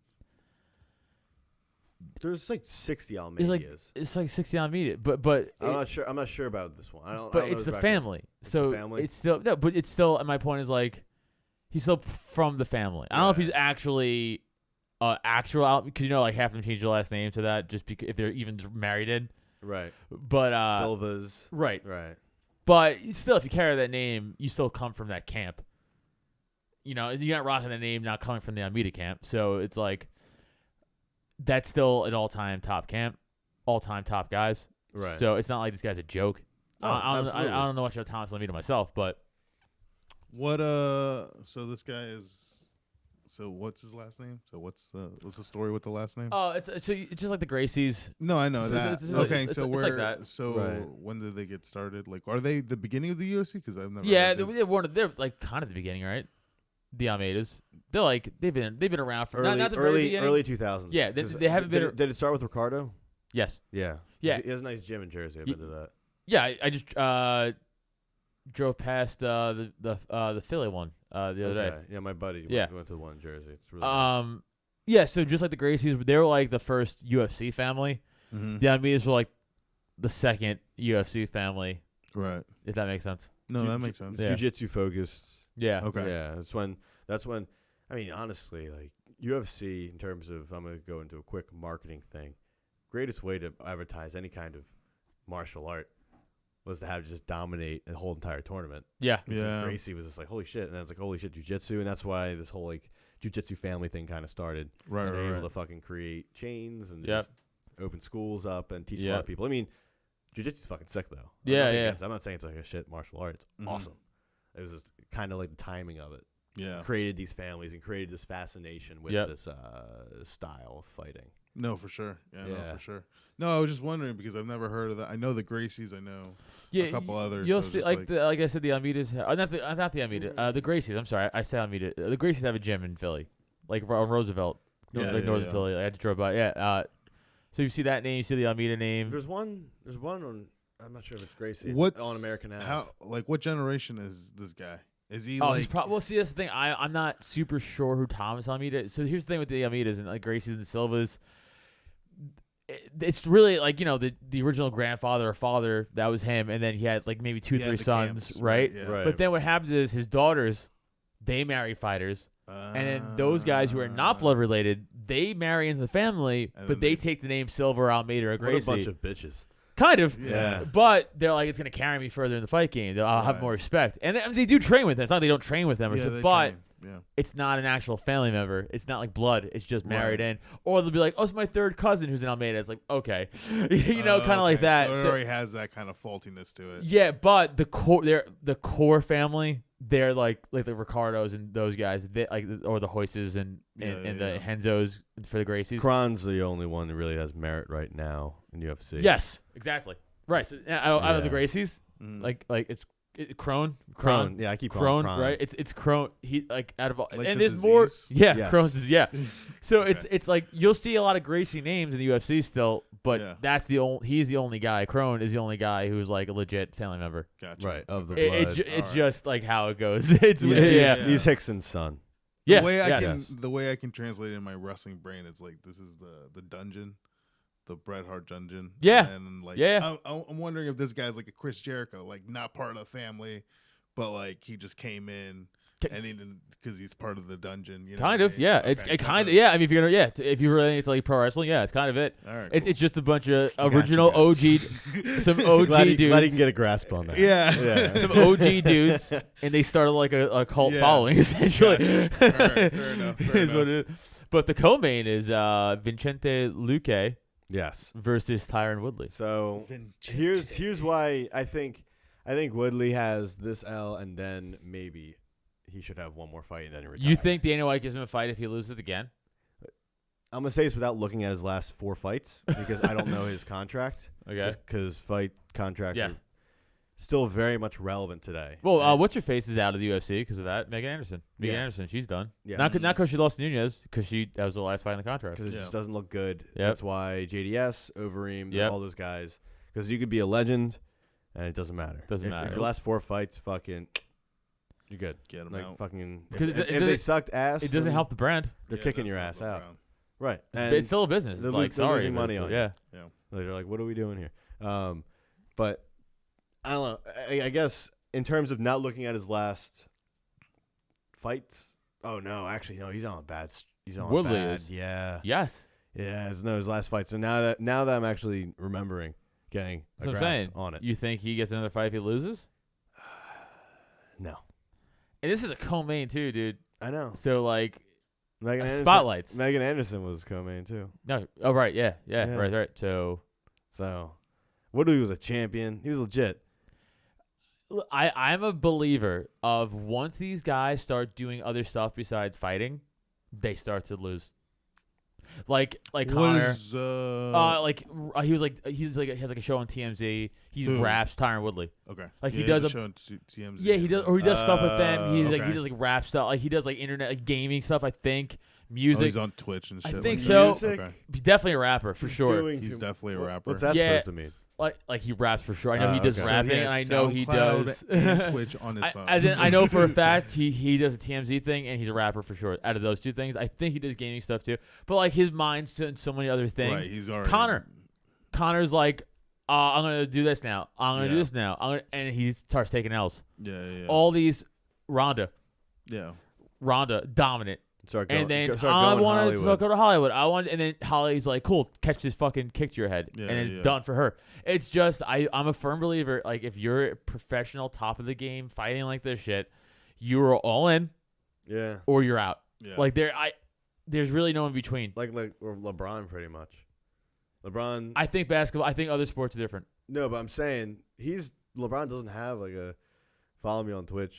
There's like 60 He's Almeidas. like it's like 60 Almeida, but I'm not sure. I'm not sure about this one. I don't. I But don't know it's his the record. family, It's so the family? it's still no. But it's still. My point is like, he's still from the family. I don't know if he's actually actual out because like half of them change their last name to that just because if they're even married in. Right. But Silvas. right. Right. But still, if you carry that name, you still come from that camp. You're not rocking the name not coming from the Almeida camp, so it's like that's still an all-time top camp, all-time top guys. Right. So it's not like this guy's a joke. absolutely. I don't know much about Thomas Almeida myself, but What so this guy is so what's his last name? So what's the story with the last name? it's just like the Gracies. No, I know It's- that. it's- Okay, it's so like where that. so Right. when did they get started? Like are they the beginning of the UFC cuz I've never Yeah, heard this. they're like kind of the beginning, right? The Almeidas. They're like they've been around for not the very early beginning. early 2000s. Yeah, they 'Cause haven't did been- Did it start with Ricardo? Yes. Yeah. Yeah. He has a nice gym in Jersey. I've Ye- been to that. Yeah, I just drove past the Philly one the other day. Okay. Yeah, my buddy Yeah. went to the one in Jersey. It's really nice. Yeah, so just like the Gracies, they were like the first UFC family. Mhm. The Almeidas were like the second UFC family, Right. if that makes sense. No, that makes sense. Yeah. Jiu-jitsu focused. Yeah. Okay. Yeah, that's when I mean, honestly, like UFC in terms of I'm gonna go into a quick marketing thing. Greatest way to advertise any kind of martial art was to have just dominate a whole entire tournament. Yeah. Yeah. So Gracie was just like, holy shit, and then it's like, holy shit, jiu-jitsu, and that's why this whole like jiu-jitsu family thing kind of started. Right, And they're right, able right. to fucking create chains and Yep. just open schools up and teach a Yep. lot of people. I mean, jiu-jitsu's fucking sick though. Yeah, Nothing yeah. against it. I'm not saying it's like a shit martial art. It's Mhm. awesome. It was just kind of like the timing of it. Yeah. Created these families and created this fascination with Yep. this style of fighting. No, for sure. Yeah, no, Yeah. for sure. No, I was just wondering because I've never heard of that. I know the Gracies. I know Yeah, a couple others. You'll so see, just like I said, the Almeidas. Not the Almeida. The Gracies. I'm sorry, I said Almeida. The Gracies have a gym in Philly, like on Roosevelt, Yeah, like yeah, northern yeah. Philly. I just drove by. Yeah. So you see that name, you see the Almeida name. There's one on. I'm not sure if it's Gracie. What's on American Ave. How like what generation is this guy? Is he Oh, like he's well, see, that's the thing. I'm not super sure who Thomas Almeida. So here's the thing with the Almeidas and like Gracies and the Silvas. It's really like the original grandfather or father, that was him, and then he had like maybe two, he had three the sons, camps, right? Yeah. Right. But then what happens is his daughters, they marry fighters, and then those guys who are not blood related, they marry into the family, And but then they they- take the name Silva or Almeida or What a Gracie. bunch of bitches. Kind of. Yeah. But they're like, it's going to carry me further in the fight game. I'll have Right. more respect. And I mean, they do train with them. It's not like they don't train with them, or Yeah, something, they but train. Yeah. it's not an actual family member. It's not like blood. It's just married Right. in. Or they'll be like, oh, it's my third cousin who's in Almeida. It's like, okay. kind of like Okay, that. So it So- already has that kind of faultiness to it. yeah, but the core family, they're like the Ricardos and those guys, they, like, or the Hoises and Yeah, the yeah. Henzos for the Gracies. Kron's the only one that really has merit right now in UFC. Yes, exactly. Right. So out of the Yeah. Gracies, Mhm. like it's Crone. Kron. Yeah, I keep calling Crone, him Kron. right? It's Crone. He like out of all, Like and the there's more. disease? Yeah, Yes. Crohn's disease. Yeah. So Okay. it's like you'll see a lot of Gracie names in the UFC still, but Yeah. that's the only. He's the only guy. Crone is the only guy who's like a legit family member. Gotcha. Right, of the Okay. blood. It's Alright. just like how it goes. It's He's, yeah. he's Hickson's son. Yeah. The way I yes. can Yes. the way I can translate it in my wrestling brain is like this is the dungeon, the Bret Hart dungeon. Yeah. And like Yeah. I'm wondering if this guy's like a Chris Jericho, like not part of the family, but like he just came in and he didn't because he's part of the dungeon. You know Kind what I of, mean? yeah. Okay, It's it kind of, yeah. I mean, if you're gonna, yeah, if you're really into like pro wrestling, yeah, it's kind of it. All right. It's just a bunch of Gotcha, original guys. OG, some OG Glad he dudes. can get a grasp on that. Yeah. Yeah. Some OG dudes, and they started like a cult Yeah. following, essentially. Gotcha. Alright, fair enough, fair Is what enough. it is. But the co-main is Vincente Luque Yes. versus Tyron Woodley. So here's why I think Woodley has this L, and then maybe he should have one more fight and then retire. You think Dana White gives him a fight if he loses again? I'm gonna say this without looking at his last 4 fights because I don't know his contract. Okay. Because fight contracts Yeah. are still very much relevant today. Well, And- what's her face is out of the UFC because of that. Megan Anderson. Megan Yes. Anderson, she's done. Yes. Not because she lost to Nunez, because that was the last fight in the contract. because it Yeah. just doesn't look good. Yep. That's why JDS, Overeem, Yep. all those guys. Because you could be a legend, and it doesn't matter. Doesn't If matter. your last 4 fights, fucking, you're good. Get him Like out. fucking. If, 'Cause if, it if they doesn't- sucked ass, It doesn't then help the brand. They're Yeah, kicking that's your not ass look out. around. Right. It's still a business. they're It's lo- like, they're sorry. losing but money it's- on you. yeah. They're like, what are we doing here? But I don't know. I guess in terms of not looking at his last fights. Oh no, actually no. He's on a bad. He's on Woodley bad. is. Yeah. Yes. Yeah. It's no his last fight. So now that I'm actually remembering, getting That's a what I'm grasp saying. on it. You think he gets another fight if he loses? No. And this is a co-main too, dude. I know. So like Megan Anderson, spotlights. Megan Anderson was co-main too. No. Oh right. Yeah. Yeah. Right. So So Woodley was a champion. He was legit. I'm a believer of once these guys start doing other stuff besides fighting, they start to lose. Like What Connor. is, He has like a show on TMZ. He Who? raps Tyron Woodley. okay. Like he Yeah, does he's a show on TMZ. yeah he does stuff with them. He okay. does like rap stuff. Like he does like internet like gaming stuff. I think Oh, music. he's on Twitch and I shit. think like so. that. Music? Okay. He's definitely a rapper for sure. Doing He's too- definitely a rapper. What's that Yeah. supposed to mean? Like he raps for sure. I know he does okay. So rapping, he and I has know he SoundCloud does. and Twitch on his phone. As in, I know for a fact he does a TMZ thing, and he's a rapper for sure. Out of those two things, I think he does gaming stuff too. But like his mind's to so many other things. Right, he's already Connor's like, I'm gonna do this now. I'm gonna do Yeah. this now. And he starts taking L's. Yeah. All these Ronda dominant. Start And then start I going wanted Hollywood. to go to Hollywood. And then Holly's like, cool, catch this fucking kick to your head, Yeah, and it's yeah. done for her. It's just I'm a firm believer. Like if you're a professional, top of the game, fighting like this shit, you're all in Yeah, or you're out. Yeah. Like there's really no in between. like or LeBron pretty much. LeBron. I think basketball. I think other sports are different. No, but I'm saying LeBron doesn't have like a follow me on Twitch.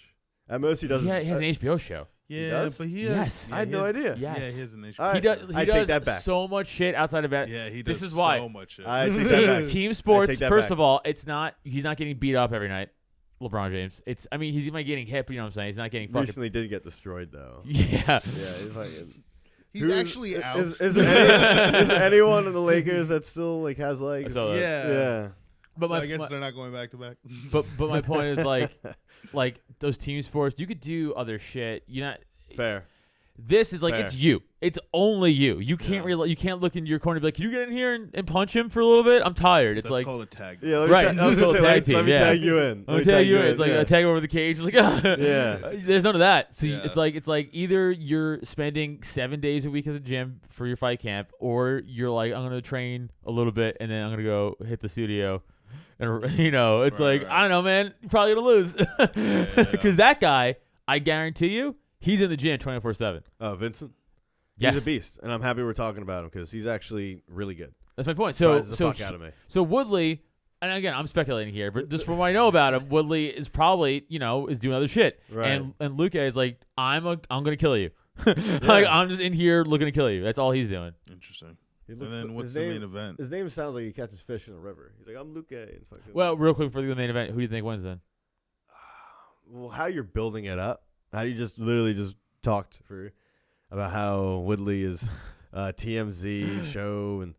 At most he does. Yeah, he has an HBO show. Yeah, does? but he Yes. has, I had no idea. Yes. Yeah, he has an issue. All right. He does. I He take does that back. so much shit outside of that. Yeah, he This does is why. so much shit. I take that back. Team sports. take that First back. of all, he's not getting beat up every night. LeBron James. He might getting hit, but you know what I'm saying. He's not getting fucking. Recently did get destroyed though. Yeah. Yeah, it's fucking, He's actually out. Is there anyone in the Lakers that still like has legs? I saw that. Yeah. But So my, I guess my- they're not going back to back. but my point is like those team sports. You could do other shit. You're not. Fair. This is like Fair. it's you. It's only you. You can't Yeah. you can't look into your corner and be like, can you get in here and punch him for a little bit? I'm tired. It's That's like called a tag. Yeah, let me Right, I was it's gonna a say, tag team, let me yeah. tag you in. I'll tell you, it's like yeah. a tag over the cage. It's like Yeah. There's none of that. So Yeah. it's like either you're spending 7 days a week at the gym for your fight camp, or you're like, I'm gonna train a little bit and then I'm gonna go hit the studio. And it's Right, like right. I don't know, man. You're probably gonna lose yeah. because that guy, I guarantee you, he's in the gym 24/7. Vincent. Yes, He's a beast, and I'm happy we're talking about him because he's actually really good. that's my point. Surprises the fuck out of me. So Woodley, and again, I'm speculating here, but just from what I know about him, Woodley is probably, is doing other shit. Right. And Luke is like, I'm gonna kill you. Like I'm just in here looking to kill you. That's all he's doing. Interesting. He And looks- then what's his the name, main event? His name sounds like he catches fish in a river. He's like, I'm Luke. And fucking, Well, real quick for the main event, who do you think wins then? well, how you're building it up? How you just literally just talked about how Woodley is a TMZ show, and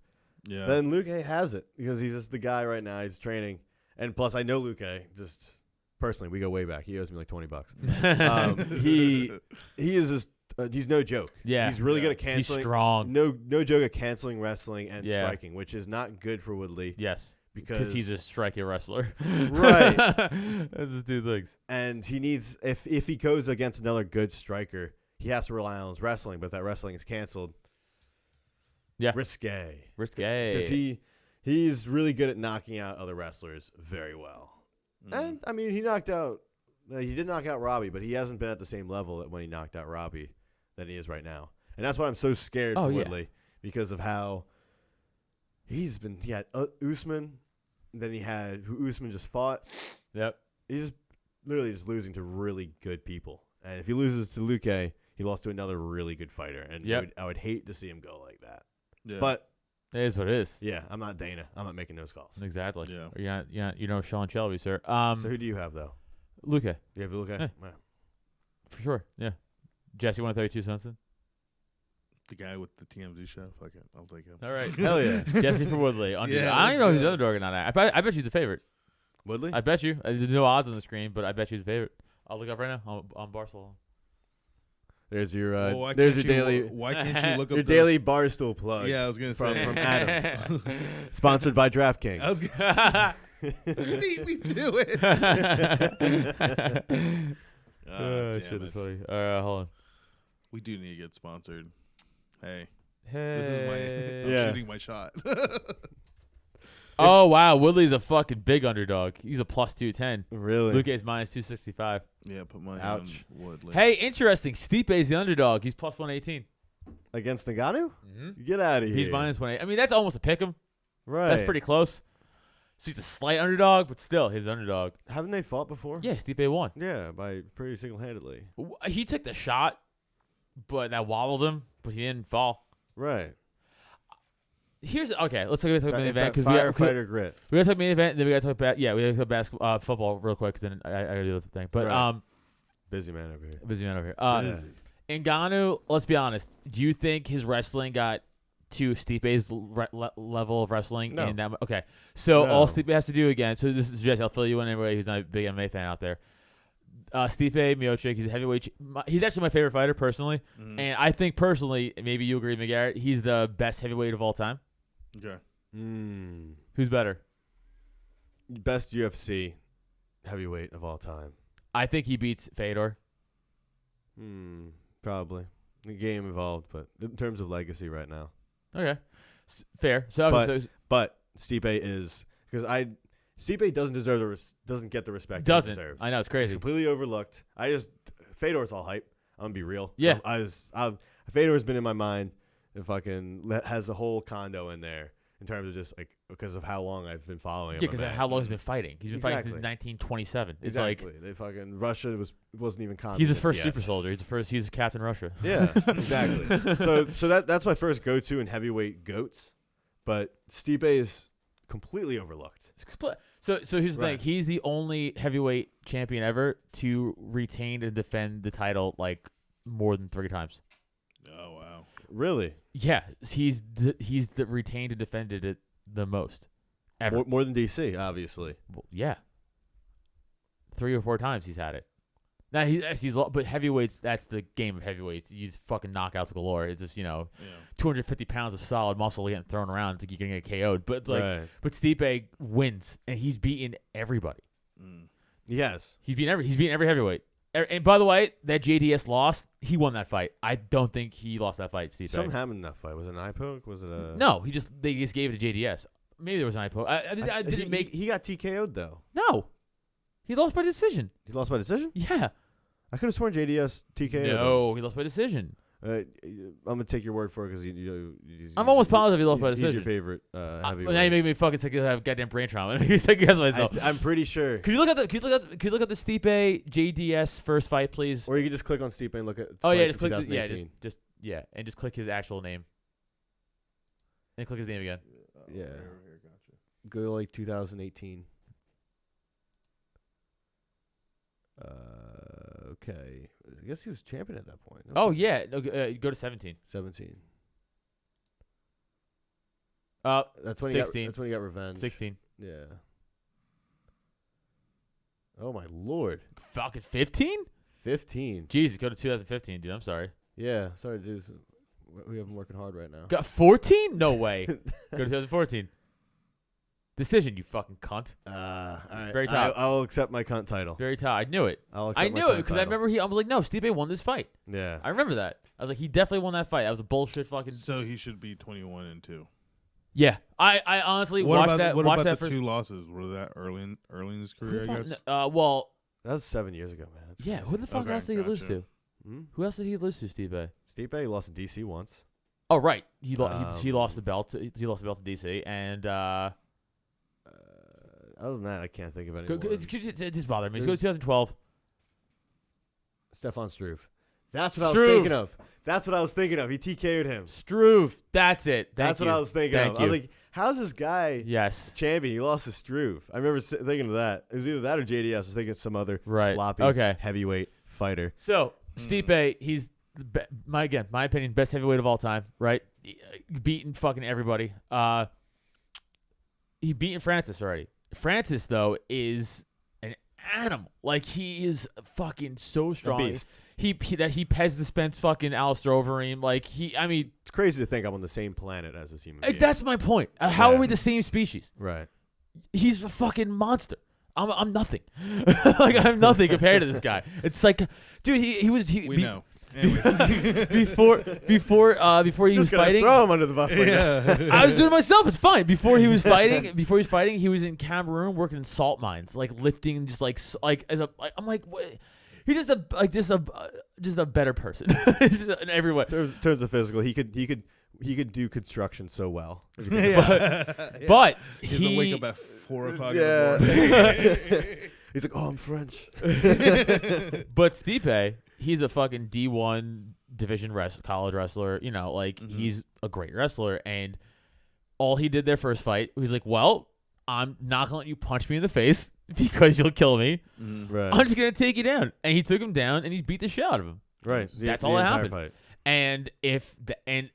Yeah. then Luke has it because he's just the guy right now. He's training, and plus I know Luke just personally. We go way back. He owes me like $20. He is just he's no joke. Yeah. he's really Yeah. good at He's canceling. strong. No joke at canceling wrestling and Yeah. striking, which is not good for Woodley Yes, because he's a striking wrestler. Right. That's just two things. and he needs if he goes against another good striker, he has to rely on his wrestling. But if that wrestling is canceled, Yeah. risque Risque. because he's really good at knocking out other wrestlers very well. And I mean, he did knock out Robbie, but he hasn't been at the same level when he knocked out Robbie than he is right now. And that's why I'm so scared for yeah. Woodley because of how he had Usman, then he had who Usman just fought. Yep. He's literally just losing to really good people. And if he loses to Luke, he lost to another really good fighter. And Yep. I would hate to see him go like that. Yeah. But It is what it is. yeah, I'm not Dana. I'm not making those calls. Exactly. Yeah. You're Sean Shelby, sir. So who do you have though? Luca, You have Luke? Yeah. for sure. Yeah. Jesse 132 Sunson. the guy with the TMZ show. Fuck it. I'll take him. All right. Hell yeah. Jesse for Woodley. Underdog. Yeah, I don't even know let's who's the go. underdog or not. I bet she's the favorite. Woodley? I bet you. There's no odds on the screen, but I bet she's the favorite. I'll look up right now on Barcelona. There's your Well, why there's your can't you- daily Why can't you look up your the- daily barstool plug. Yeah, I was gonna from, say. from Adam. Sponsored by DraftKings. I was gonna beat me to it. Oh, Damn shit, it. that's funny. All right, hold on. We do need to get sponsored. Hey, Hey. this is my. I'm Yeah. shooting my shot. Oh, wow. Woodley's a fucking big underdog. He's a plus 210. Really? Luke's minus 265. Yeah, put money Ouch. on Woodley. Hey, interesting. Stipe's the underdog. He's plus 118. Against Ngannou? Mm-hmm. Get out of here. He's minus 118. I mean, that's almost a pick 'em. Right. That's pretty close. So he's a slight underdog, but still his underdog. Haven't they fought before? Yeah, Stipe won. Yeah, by pretty single-handedly. He took the shot, but that wobbled him, but he didn't fall. Right. Let's talk about the main It's event that fighter grit. we gotta talk main event, then we gotta talk about we gotta talk basketball, football real quick, 'cause then I gotta do the thing. But Right. Busy man over here. busy man over here. Busy. Ngannou, let's be honest. Do you think his wrestling got to Stipe's level of wrestling? No. Okay, so No. all Stipe has to do again. So this is Jesse. I'll fill you in anyway. Who's not a big MMA fan out there. Stipe Miocic. He's a heavyweight. He's actually my favorite fighter personally, and I think personally, maybe you agree, McGarrett. He's the best heavyweight of all time. Okay. Who's better? Best UFC heavyweight of all time. I think he beats Fedor. Probably. The game evolved, but in terms of legacy right now. Okay, fair. So, But Stipe is because Stipe doesn't get the respect he doesn't. deserves. I know it's He's crazy. completely overlooked. Fedor's all hype. I'm gonna be real. Yeah. So Fedor's been in my mind. And fucking has a whole condo in there in terms of just like because of how long I've been following him. Yeah, because how long he's been fighting. He's been fighting since Exactly. 1927. It's Exactly. like They fucking Russia wasn't even communist he's the first yet. super soldier. He's Captain Russia. Yeah, exactly. So that's my first go-to in heavyweight goats, but Stipe is completely overlooked. So here's the Right. thing. He's the only heavyweight champion ever to retain and defend the title like more than 3 times. Oh wow. Really, Yeah, he's retained and defended it the most ever. more than DC, obviously. Well, yeah, 3 or 4 times he's had it. Now but heavyweights. That's the game of heavyweights. You just fucking knockouts galore. It's just 250 pounds of solid muscle getting thrown around to getting KO'd. But it's like, Right. but Stipe wins and he's beaten everybody. Yes. He's beaten every heavyweight. And by the way, that JDS loss, he won that fight. I don't think he lost that fight, Stipe. Something happened in that fight. Was it an eye poke? Was it a No, they just gave it to JDS. Maybe there was an eye poke. I didn't make. He got TKO'd though. No, he lost by decision. He lost by decision. Yeah. I could have sworn JDS TKO'd. No, he lost by decision. I'm gonna take your word for it because I'm almost positive he lost by He's decision. your favorite heavyweight. Now you make me fucking sick. I have goddamn brain trauma. He's like, guess myself. I'm pretty sure. Could you look at the Stipe JDS first fight, please? Or you could just click on Stipe and look at. Oh yeah, fights just in click. 2018. And just click his actual name. And click his name again. Yeah. Here, gotcha. Go to like 2018. Okay. I guess he was champion at that point. Oh yeah, no, go to 17. 17. That's when 16. That's when he got revenge. 16. Yeah. Oh my lord. Fucking 15? 15. Jesus, go to 2015, dude. I'm sorry. Yeah. Sorry, dude. We have him working hard right now. Got 14? No way. Go to 2014. Decision, you fucking cunt. All right. Very top. I'll accept my cunt title. Very tight. I knew it. I'll accept I my knew it cunt because I title. remember I was like, no, Stipe won this fight. Yeah. I remember that. I was like, he definitely won that fight. That was a bullshit fucking. So he should be 21-2. Yeah. I honestly watched that. What Watched about that the first. 2 losses? Were that early in his Who career? the I fuck- guess. Well, That was 7 years ago, man. That's yeah. crazy. Who the fuck Okay, else did he lose gotcha. to? Hmm? Who else did he lose to, Stipe? Stipe, he lost to DC once. Oh, right. He lost the Um, belt. He lost the belt to DC, and Other than that, I can't think of anyone. it just bothered me. Let's go to There's- 2012. Stefan Struve. That's what I was Struve. thinking of. That's what I was thinking of. He TKO'd him. Struve. That's it. That's what I was thinking Thank of. I you. was like, how's this guy Yes. champion? He lost to Struve. I remember thinking of that. It was either that or JDS. I was thinking of some other Right. sloppy Okay. heavyweight fighter. So Stipe, he's my opinion, best heavyweight of all time. Right, beating fucking everybody. He beaten Francis already. Francis though is an animal. Like he is fucking so strong. A beast. He Pez dispense fucking Alistair Overeem. Like It's crazy to think I'm on the same planet as this human being. that's my point. How Yeah. are we the same species? Right. He's a fucking monster. I'm nothing. Like I'm nothing compared to this guy. It's like, dude, We know. Anyways. before he was Just gonna fighting. throw him under the bus. Like that. yeah. I was doing it myself. It's fine. Before he was fighting, he was in Cameroon working in salt mines, like lifting, just like I'm like, what? He's just a better person in every way. In terms of physical, he could he could do construction so well. If you think about it. But He doesn't wake up at 4 o'clock in Yeah. the morning. He's like, oh, I'm French. But Stipe, he's a fucking D1 division college wrestler. You know, like he's a great wrestler. And all he did their first fight, he's like, well, I'm not gonna let you punch me in the face because you'll kill me. Right. I'm just gonna take you down. And he took him down and he beat the shit out of him. Right. That's The all that entire happened. fight. And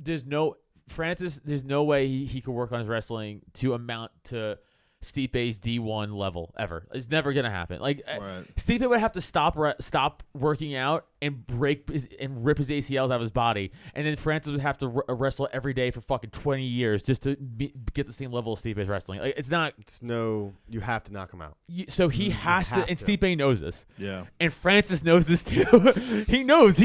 there's no Francis, there's no way he could work on his wrestling to amount to Stipe's D1 level ever. It's never gonna happen. Like Right. Stipe would have to stop working out and rip his ACLs out of his body, and then Francis would have to wrestle every day for fucking 20 years just to get the same level of Stipe's wrestling. Like it's not. You have to knock him out. So he has to, have and to. Stipe knows this, Yeah. and Francis knows this too. He knows.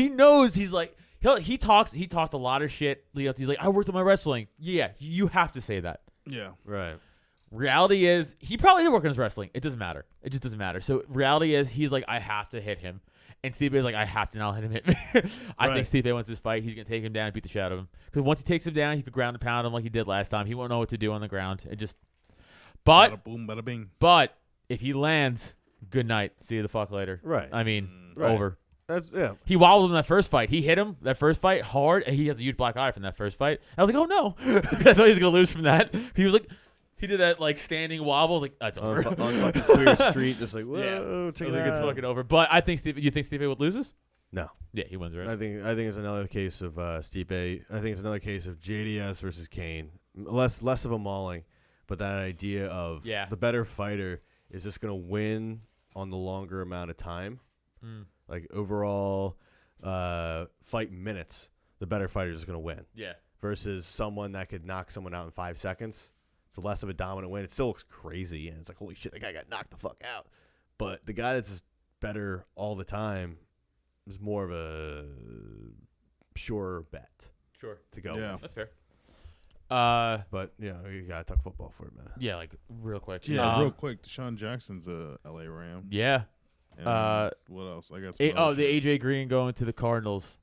He's like. He talks a lot of shit. He's like, I worked on my wrestling. Yeah, you have to say that. Yeah. Right. Reality is, he probably did work on his wrestling. It doesn't matter. It just doesn't matter. So reality is, he's like, I have to hit him. And Stipe is like, I have to not let him hit me. I think Stipe wants this fight. He's going to take him down and beat the shit out of him. Because once he takes him down, he could ground and pound him like he did last time. He won't know what to do on the ground. But Bada boom, bada bing. But if he lands, good night. See you the fuck later. Right. I mean, Right. over. Yeah. He wobbled him that first fight. He hit him that first fight hard, and he has a huge black eye from that first fight. I was like, oh no. I thought he was going to lose from that. He was like, he did that like standing wobble. I was like, that's over. On fucking clear street, just like, whoa, Yeah. check I it think it's out. fucking over. But I think you think Stipe would loses? No. Yeah, he wins, right? I think it's another case of Stipe. I think it's another case of JDS versus Kane. Less of a mauling, but that idea of the better fighter is just going to win on the longer amount of time. Like overall fight minutes, the better fighter is going to win. Yeah. Versus someone that could knock someone out in 5 seconds. It's less of a dominant win. It still looks crazy, and it's like, holy shit, that guy got knocked the fuck out. But the guy that's just better all the time is more of a sure bet Sure. to go Yeah. with. That's fair. But, you gotta talk football for a minute. Yeah, like real quick. Yeah, real quick. Deshaun Jackson's a LA Ram. Yeah. And what else? I got some other the shit. AJ Green going to the Cardinals.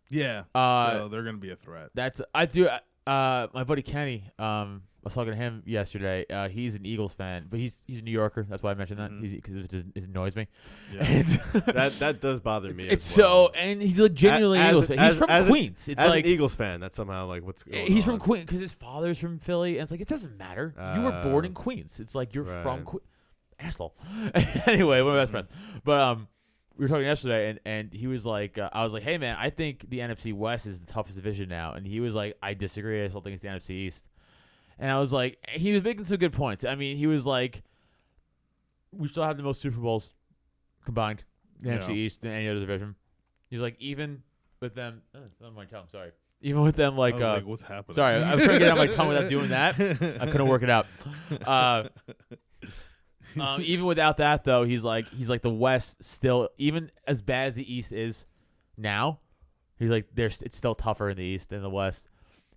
Yeah. Uh, So they're gonna be a threat. That's I do. My buddy Kenny. I was talking to him yesterday. He's an Eagles fan, but he's a New Yorker. That's why I mentioned that. Because it annoys me. Yeah. And That does bother me. it's as well. so, and he's a genuinely As- Eagles fan. He's as- from as an- Queens. It's As like an Eagles fan, that's somehow like what's going he's on. from Queens because his father's from Philly, and it's like it doesn't matter. You were born in Oh. Queens. It's like you're from Right. Queens. Asshole. Anyway, one of my best friends. But we were talking yesterday, and he was like, I was like, hey man, I think the NFC West is the toughest division now, and he was like, I disagree. I still think it's the NFC East. And I was like, he was making some good points. I mean, he was like, we still have the most Super Bowls combined, the NFC East than any other division. He's like, even with them, on my tongue, sorry. Even with them, like, I was like, what's happening? sorry, I was trying to get it on my tongue without doing that. I couldn't work it out. Even without that, though, he's like the West still, even as bad as the East is now, he's like it's still tougher in the East than the West.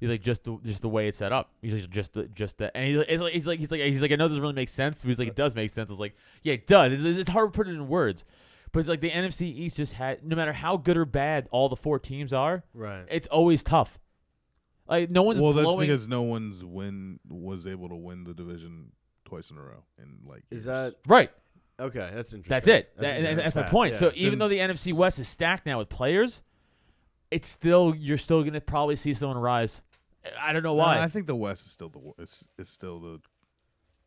He's like just the way it's set up. He's like just the and he's like I know this doesn't really make sense. But he's like it does make sense. I was like, yeah, it does. It's hard to put it in words, but it's like the NFC East just had, no matter how good or bad all the 4 teams are, Right. it's always tough. Like no one's Well, that's blowing. because no one's was able to win the division twice in a row. And like, Is years. that Right. okay? That's interesting. That's it. That's That's my fact, point. yeah. So even though the Since- NFC West is stacked now with players, you're still gonna probably see someone rise. I don't know why. I think the West is still is still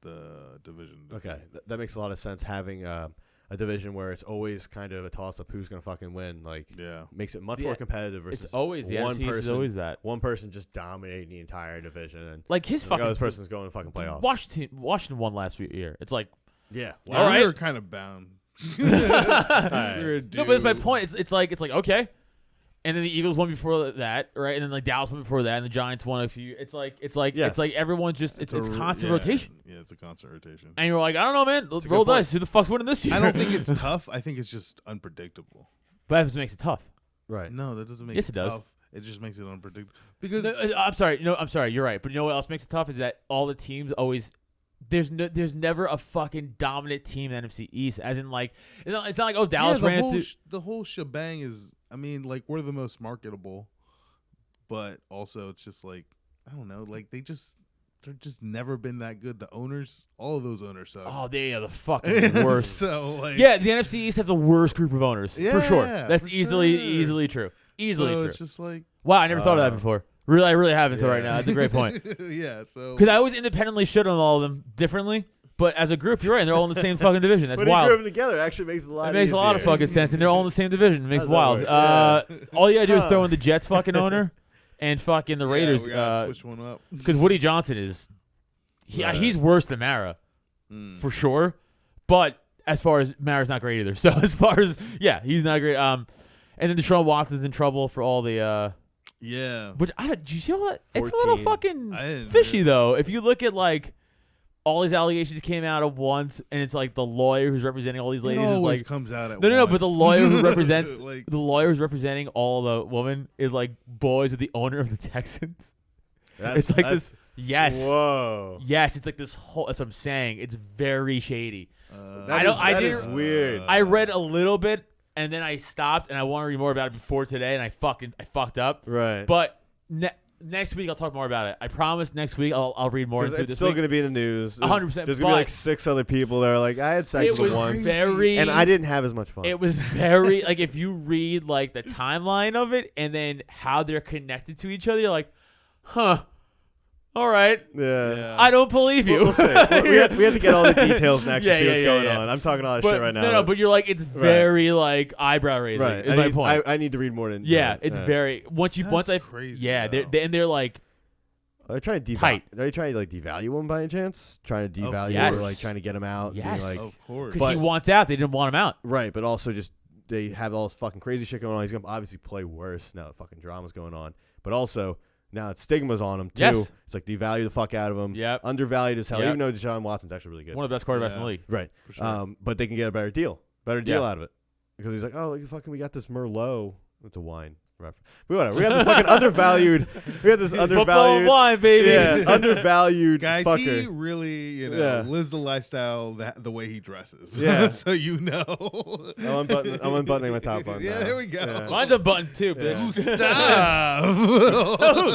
the division. Okay, that makes a lot of sense. Having a division where it's always kind of a toss up who's gonna fucking win, like Yeah. makes it much Yeah. more competitive versus It's always the one NFC East is person- always that. one person just dominating the entire divition and Like his like, fucking oh, this person's going to fucking playoffs. Washington won last year. It's like Yeah. Well, All right. you're kind of bound. You're a dude. no, but that's my point. It's like okay. And then the Eagles won before that, right? And then like Dallas won before that, and the Giants won a few. It's like Yes. everyone's just it's constant yeah, rotation. Yeah, it's a constant rotation. And you're like, I don't know, man. Let's a roll good point. dice. Who the fuck's winning this year? I don't think it's tough. I think it's just unpredictable. But that makes it tough. Right. No, that doesn't make Yes, it it does. tough. It just makes it unpredictable. Because No, I'm sorry. No, I'm sorry. You're right. But you know what else makes it tough is that all the teams always there's never a fucking dominant team in the NFC East. As in, like it's not like Dallas the ran whole through. the whole shebang is. I mean, like we're the most marketable but also it's just like I don't know, like they're just never been that good. The owners, all of those owners suck. Oh, they are the fucking worst. So like, Yeah, the NFC East have the worst group of owners for sure. That's for easily true. Easily so true. it's just like Wow, I never thought of that before. Really, I really haven't until right now. That's a great point. yeah. So Because I always independently shit on all of them differently, but as a group, you're right. They're all in the same fucking division. That's when you wild. group them together, it actually makes it a lot. It makes a lot of easier. fucking sense, and they're all in the same division. It makes it How's that wild. work? All you gotta do is throw in the Jets fucking owner and fucking the Raiders. we gotta switch one up. Because Woody Johnson is, he's worse than Mara for sure. But as far as Mara's not great either. So as far as he's not great. And then Deshaun Watson's in trouble for all the. Yeah. Which did you see all that? It's a 14. little fucking I didn't fishy hear. though. If you look at like all these allegations came out at once, and it's like the lawyer who's representing all these It ladies is always like comes out at no, once. but the lawyer who represents like, the lawyer who's representing all the woman is like boys with the owner of the Texans. It's like this. Yes. Whoa. Yes, it's like this whole. That's what I'm saying. It's very shady. That is weird. I read a little bit and then I stopped and I want to read more about it before today and I fucked up. Right. But next week I'll talk more about it. I promise next week I'll read more into it. It's This still week. going to be in the news. 100%, There's going to be like 6 other people that are like, I had sex It was with once, very, and I didn't have as much fun. It was very like if you read like the timeline of it and then how they're connected to each other, you're like, huh. All right. Yeah. I don't believe you. We'll see. we have to get all the details next to see what's going yeah. on. I'm talking a lot of But, shit right now. No, but you're like, it's very like eyebrow raising. right. Is my point. I need to read more than. It's very once I crazy. yeah. though. They're like Are they trying to tight. Are they trying to like devalue him by any chance? Trying to devalue yes. or like trying to get him out? and being Yes. like, Of course. because he wants out. They didn't want him out. right, but also just they have all this fucking crazy shit going on. He's gonna obviously play worse now. The fucking drama's going on, but also. Now it's stigmas on him too. Yes. It's like devalue the fuck out of him. Yep. Undervalued as hell. Yep. Even though Deshaun Watson's actually really good. One of the best quarterbacks in the league. Right. For sure. But they can get a better deal. Better deal Yeah. out of it. Because he's like, oh, we got this Merlot. It's a wine. But whatever. We got this fucking undervalued. We got this Football and undervalued. wine, baby. Yeah, undervalued Guys, fucker. he really, Yeah. lives the lifestyle the way he dresses. Yeah. So you know. I'm unbuttoning my top on. Yeah, now. there we go. Yeah. Mine's unbuttoned too, bitch. Gustav.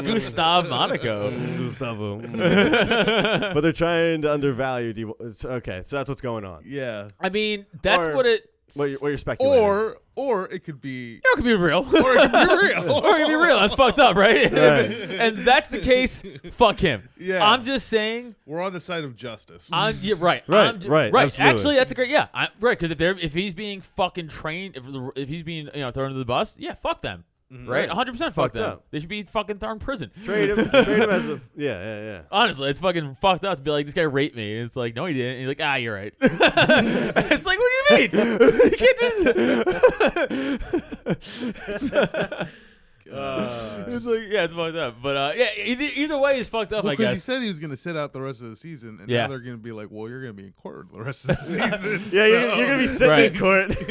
Gustavo Monaco. Gustavo. But they're trying to undervalue. Okay, so that's what's going on. Yeah. I mean, that's Or- what it. What you're speculating. Or it could be. It could be real. Or it could be real. Or it could be real. That's fucked up, right? Right. And that's the case. Fuck him. Yeah. I'm just saying. We're on the side of justice. Right. Right, Right. absolutely. Actually, that's a great. Yeah. Right. Because if he's being fucking trained, if he's being thrown into the bus, yeah, fuck them. Right. 100% fuck Fucked them. up. They should be fucking thrown in prison. Trade him as a yeah. Honestly, it's fucking fucked up to be like, this guy raped me. It's like, no, he didn't. And he's like, you're right. It's like, what do you mean? You can't just. It's like, yeah, it's fucked up. But yeah, either way is fucked up, I Because he guess. said he was going to sit out the rest of the season, and Yeah. now they're going to be like, well, you're going to be in court the rest of the season. Yeah, you're gonna be sitting Right. in court. Right.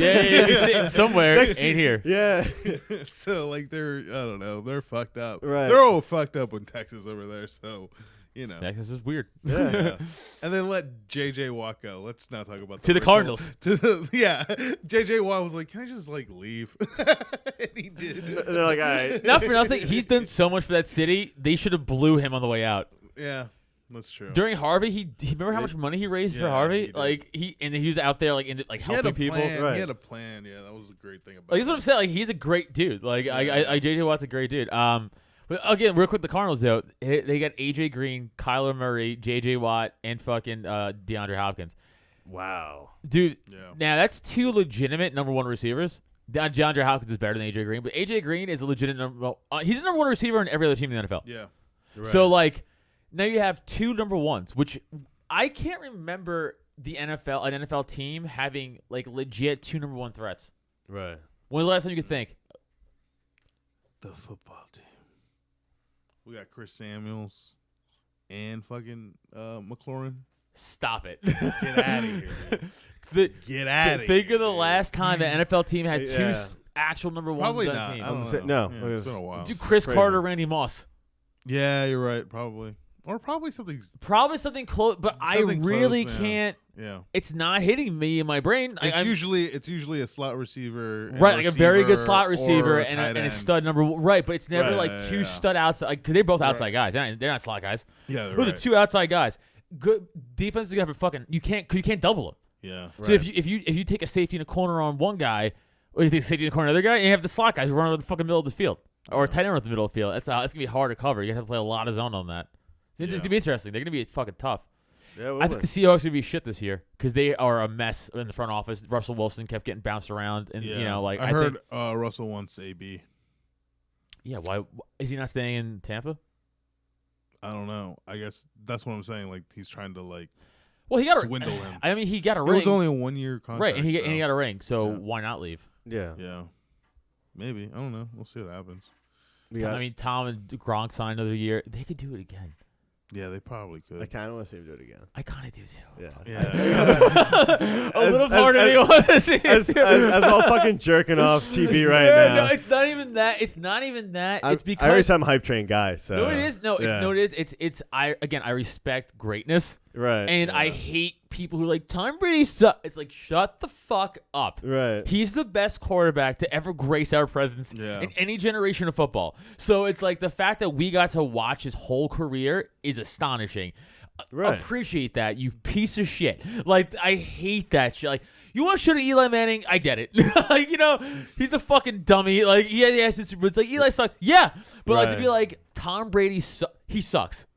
Yeah, you're sitting somewhere. Ain't here. Yeah. So, like, I don't know, they're fucked up. Right. They're all fucked up in Texas over there, so, Texas is weird. Yeah. And then let JJ Watt go. Let's not talk about To the original- Cardinals. JJ Watt was like, can I just, like, leave? And he did. And they're like, all right. Not for nothing. He's done so much for that city. They should have blew him on the way out. Yeah, that's true. During Harvey, he remember how much money he raised for Yeah, Harvey? he did. Like he was out there like He had a helping people. plan. Right. He had a plan. Yeah, that was a great thing about Like that's what I'm it. saying. Like he's a great dude. Like I JJ Watt's a great dude. But again, real quick, the Cardinals though they got AJ Green, Kyler Murray, JJ Watt, and fucking DeAndre Hopkins. Wow. Dude, Yeah. now that's 2 legitimate number 1 receivers. DeAndre Hopkins is better than AJ Green, but AJ Green is a legitimate he's a number 1 receiver in every other team in the NFL. Yeah. So like now you have 2 number 1s, which I can't remember an NFL team having like legit 2 number 1 threats. Right. When's the last time you could think? The football team. We got Chris Samuels and fucking McLaurin. Stop it. Get out of here. Get out of here. Think of the last time an NFL team had 2 Yeah. actual number 1s Probably on not. team. I don't saying- know. no, Yeah, it it's was- been a while. Do Chris Crazy. Carter, Randy Moss. Yeah, you're right. Probably. Or probably something close, but I Something really close, yeah. can't. Yeah. It's not hitting me in my brain. It's usually a slot receiver, and right, like a very good slot or receiver a and tight a end. stud number one. Right, but it's never Right, like yeah, two yeah. stud outside because they're both outside guys. They're not slot guys. Yeah, Those are right. two outside guys. Good defense is gonna have a fucking you can't double them. Yeah. So if you take a safety in a corner on one guy, or you take a safety in a corner on another guy, and you have the slot guys who run over the fucking middle of the field, or a tight end over the middle of the field. That's gonna be hard to cover. You have to play a lot of zone on that. It's gonna be interesting. They're gonna be fucking tough. Yeah, I think the Seahawks are gonna be shit this year because they are a mess in the front office. Russell Wilson kept getting bounced around, and I heard Russell wants AB. Yeah, why is he not staying in Tampa? I don't know. I guess that's what I'm saying. Like he's trying to Well, he got swindle him. I mean, he got a It ring, was only a 1-year contract, right? And he so. got a ring, so Yeah. why not leave? Yeah. Yeah, maybe. I don't know. We'll see what happens. Yeah. I mean, Tom and Gronk signed another year. They could do it again. Yeah, they probably could. I kind of want to see him do it again. I kind of do too. Yeah. Yeah. A little part of me wants to see it As too. well fucking jerking off TV right Yeah, now. no, it's not even that. It's not even that. It's I because already said I'm a hype train guy. So. no, it is. No, it's Yeah. no, it is. It's I respect greatness, Right. and I hate people who are like Tom Brady sucks. It's like shut the fuck up. Right. He's the best quarterback to ever grace our presence Yeah. in any generation of football. So it's like the fact that we got to watch his whole career is astonishing. Right. Appreciate that, you piece of shit. Like, I hate that shit. Like, you want to shoot at Eli Manning? I get it. Like, he's a fucking dummy. Like, it's like Eli sucks. Yeah, but like to be like Tom Brady, he sucks.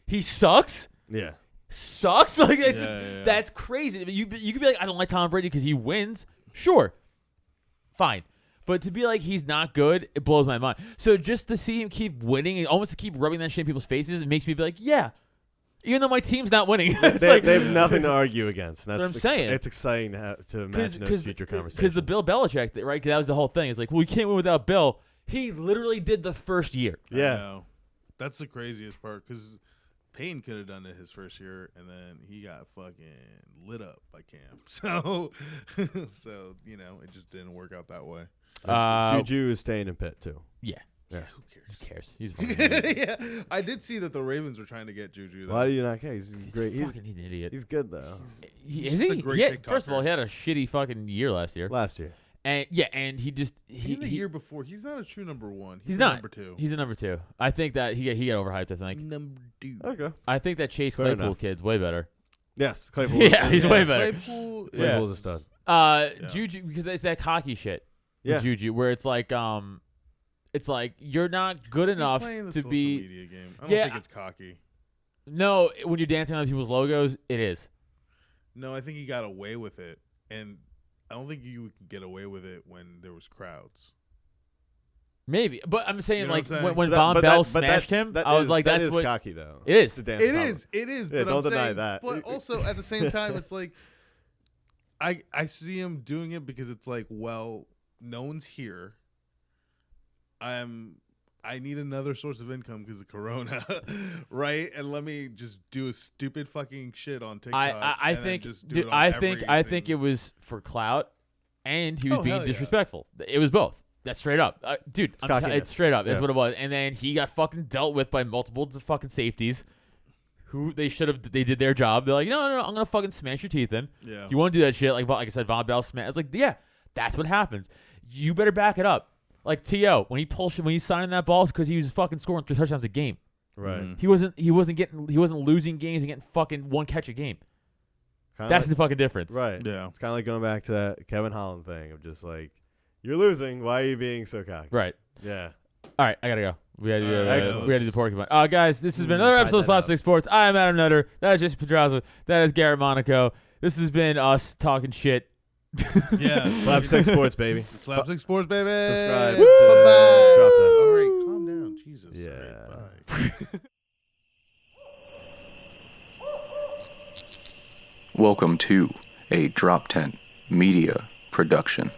He sucks. Yeah. Sucks. Like it's just yeah. that's crazy. You could be like, I don't like Tom Brady because he wins. Sure, fine. But to be like he's not good, it blows my mind. So just to see him keep winning and almost to keep rubbing that shit in people's faces, it makes me be like, yeah. Even though my team's not winning, it's They, like, they have nothing to argue against. And That's what I'm saying. It's exciting to imagine those future conversations. Because the Bill Belichick, right? 'Cause that was the whole thing. It's like, well, you can't win without Bill. He literally did the first year. I Yeah. know. That's the craziest part because Payne could have done it his first year, and then he got fucking lit up by Cam. So, it just didn't work out that way. Juju is staying in Pitt too. Yeah. Yeah. Who cares? Who cares? He's fucking Yeah, I did see that the Ravens were trying to get Juju. Though. Why do you not care? He's great. He's an idiot. he's good though. Is just a he? great Yeah, TikToker. first of all, he had a shitty fucking year last year. Last year. And and he just In the year before, he's not a true number one. He's a not. number two. He's a number two. I think that he got overhyped. I think. Number two. Okay. I think that Chase Fair Claypool enough. kid's way better. Yes. Claypool. Yeah, he's way better. Claypool Yeah. Claypool's a stud. Juju, because it's that cocky shit. Yeah. With Juju, where it's like you're not good enough He's playing the to social be. media game. I don't Yeah. think it's cocky. No, when you're dancing on people's logos, it is. No, I think he got away with it, and I don't think you could get away with it when there was crowds. Maybe, but I'm saying You know like what I'm saying? when But Von that- Bell but that- smashed him, that I was is- like, that that's is what cocky though. it is. To dance It on is. It is. Yeah, but don't I'm deny saying, that. But also at the same time, it's like I see him doing it because it's like, well, no one's here. I need another source of income because of Corona, right? And let me just do a stupid fucking shit on TikTok. I and then think, just do dude, it on I think everything. it was for clout, and he was Oh, being hell yeah. disrespectful. It was both. That's straight up, dude. cockiness. It's straight up. That's Yeah. what it was. And then he got fucking dealt with by multiple fucking safeties, who they should have. They did their job. They're like, no, I'm gonna fucking smash your teeth in. Yeah. You want to do that shit? Like I said, Von Bell smash. It's like, yeah, that's what happens. You better back it up. Like T.O. when he signed that ball, because he was fucking scoring 3 touchdowns a game. Right. Mhm. He wasn't losing games and getting fucking one catch a game. Kinda That's like- the fucking difference. right. Yeah. It's kind of like going back to that Kevin Holland thing of just like, you're losing. Why are you being so cocky? Right. Yeah. All right, I gotta go. We gotta do, Excellent. we gotta do the porcupine. Guys, this has been another Tied episode of that up. Slapstick Sports. I am Adam Nutter. That is Jesse Pedraza. That is Garrett Monaco. This has been us talking shit. Yeah. Slapstick Sports, baby. Slapstick Sports, baby. Subscribe Bye-bye. to Drop That. All right, calm down. Jesus. Yeah. All right, bye. Welcome to a DropTent Media Production.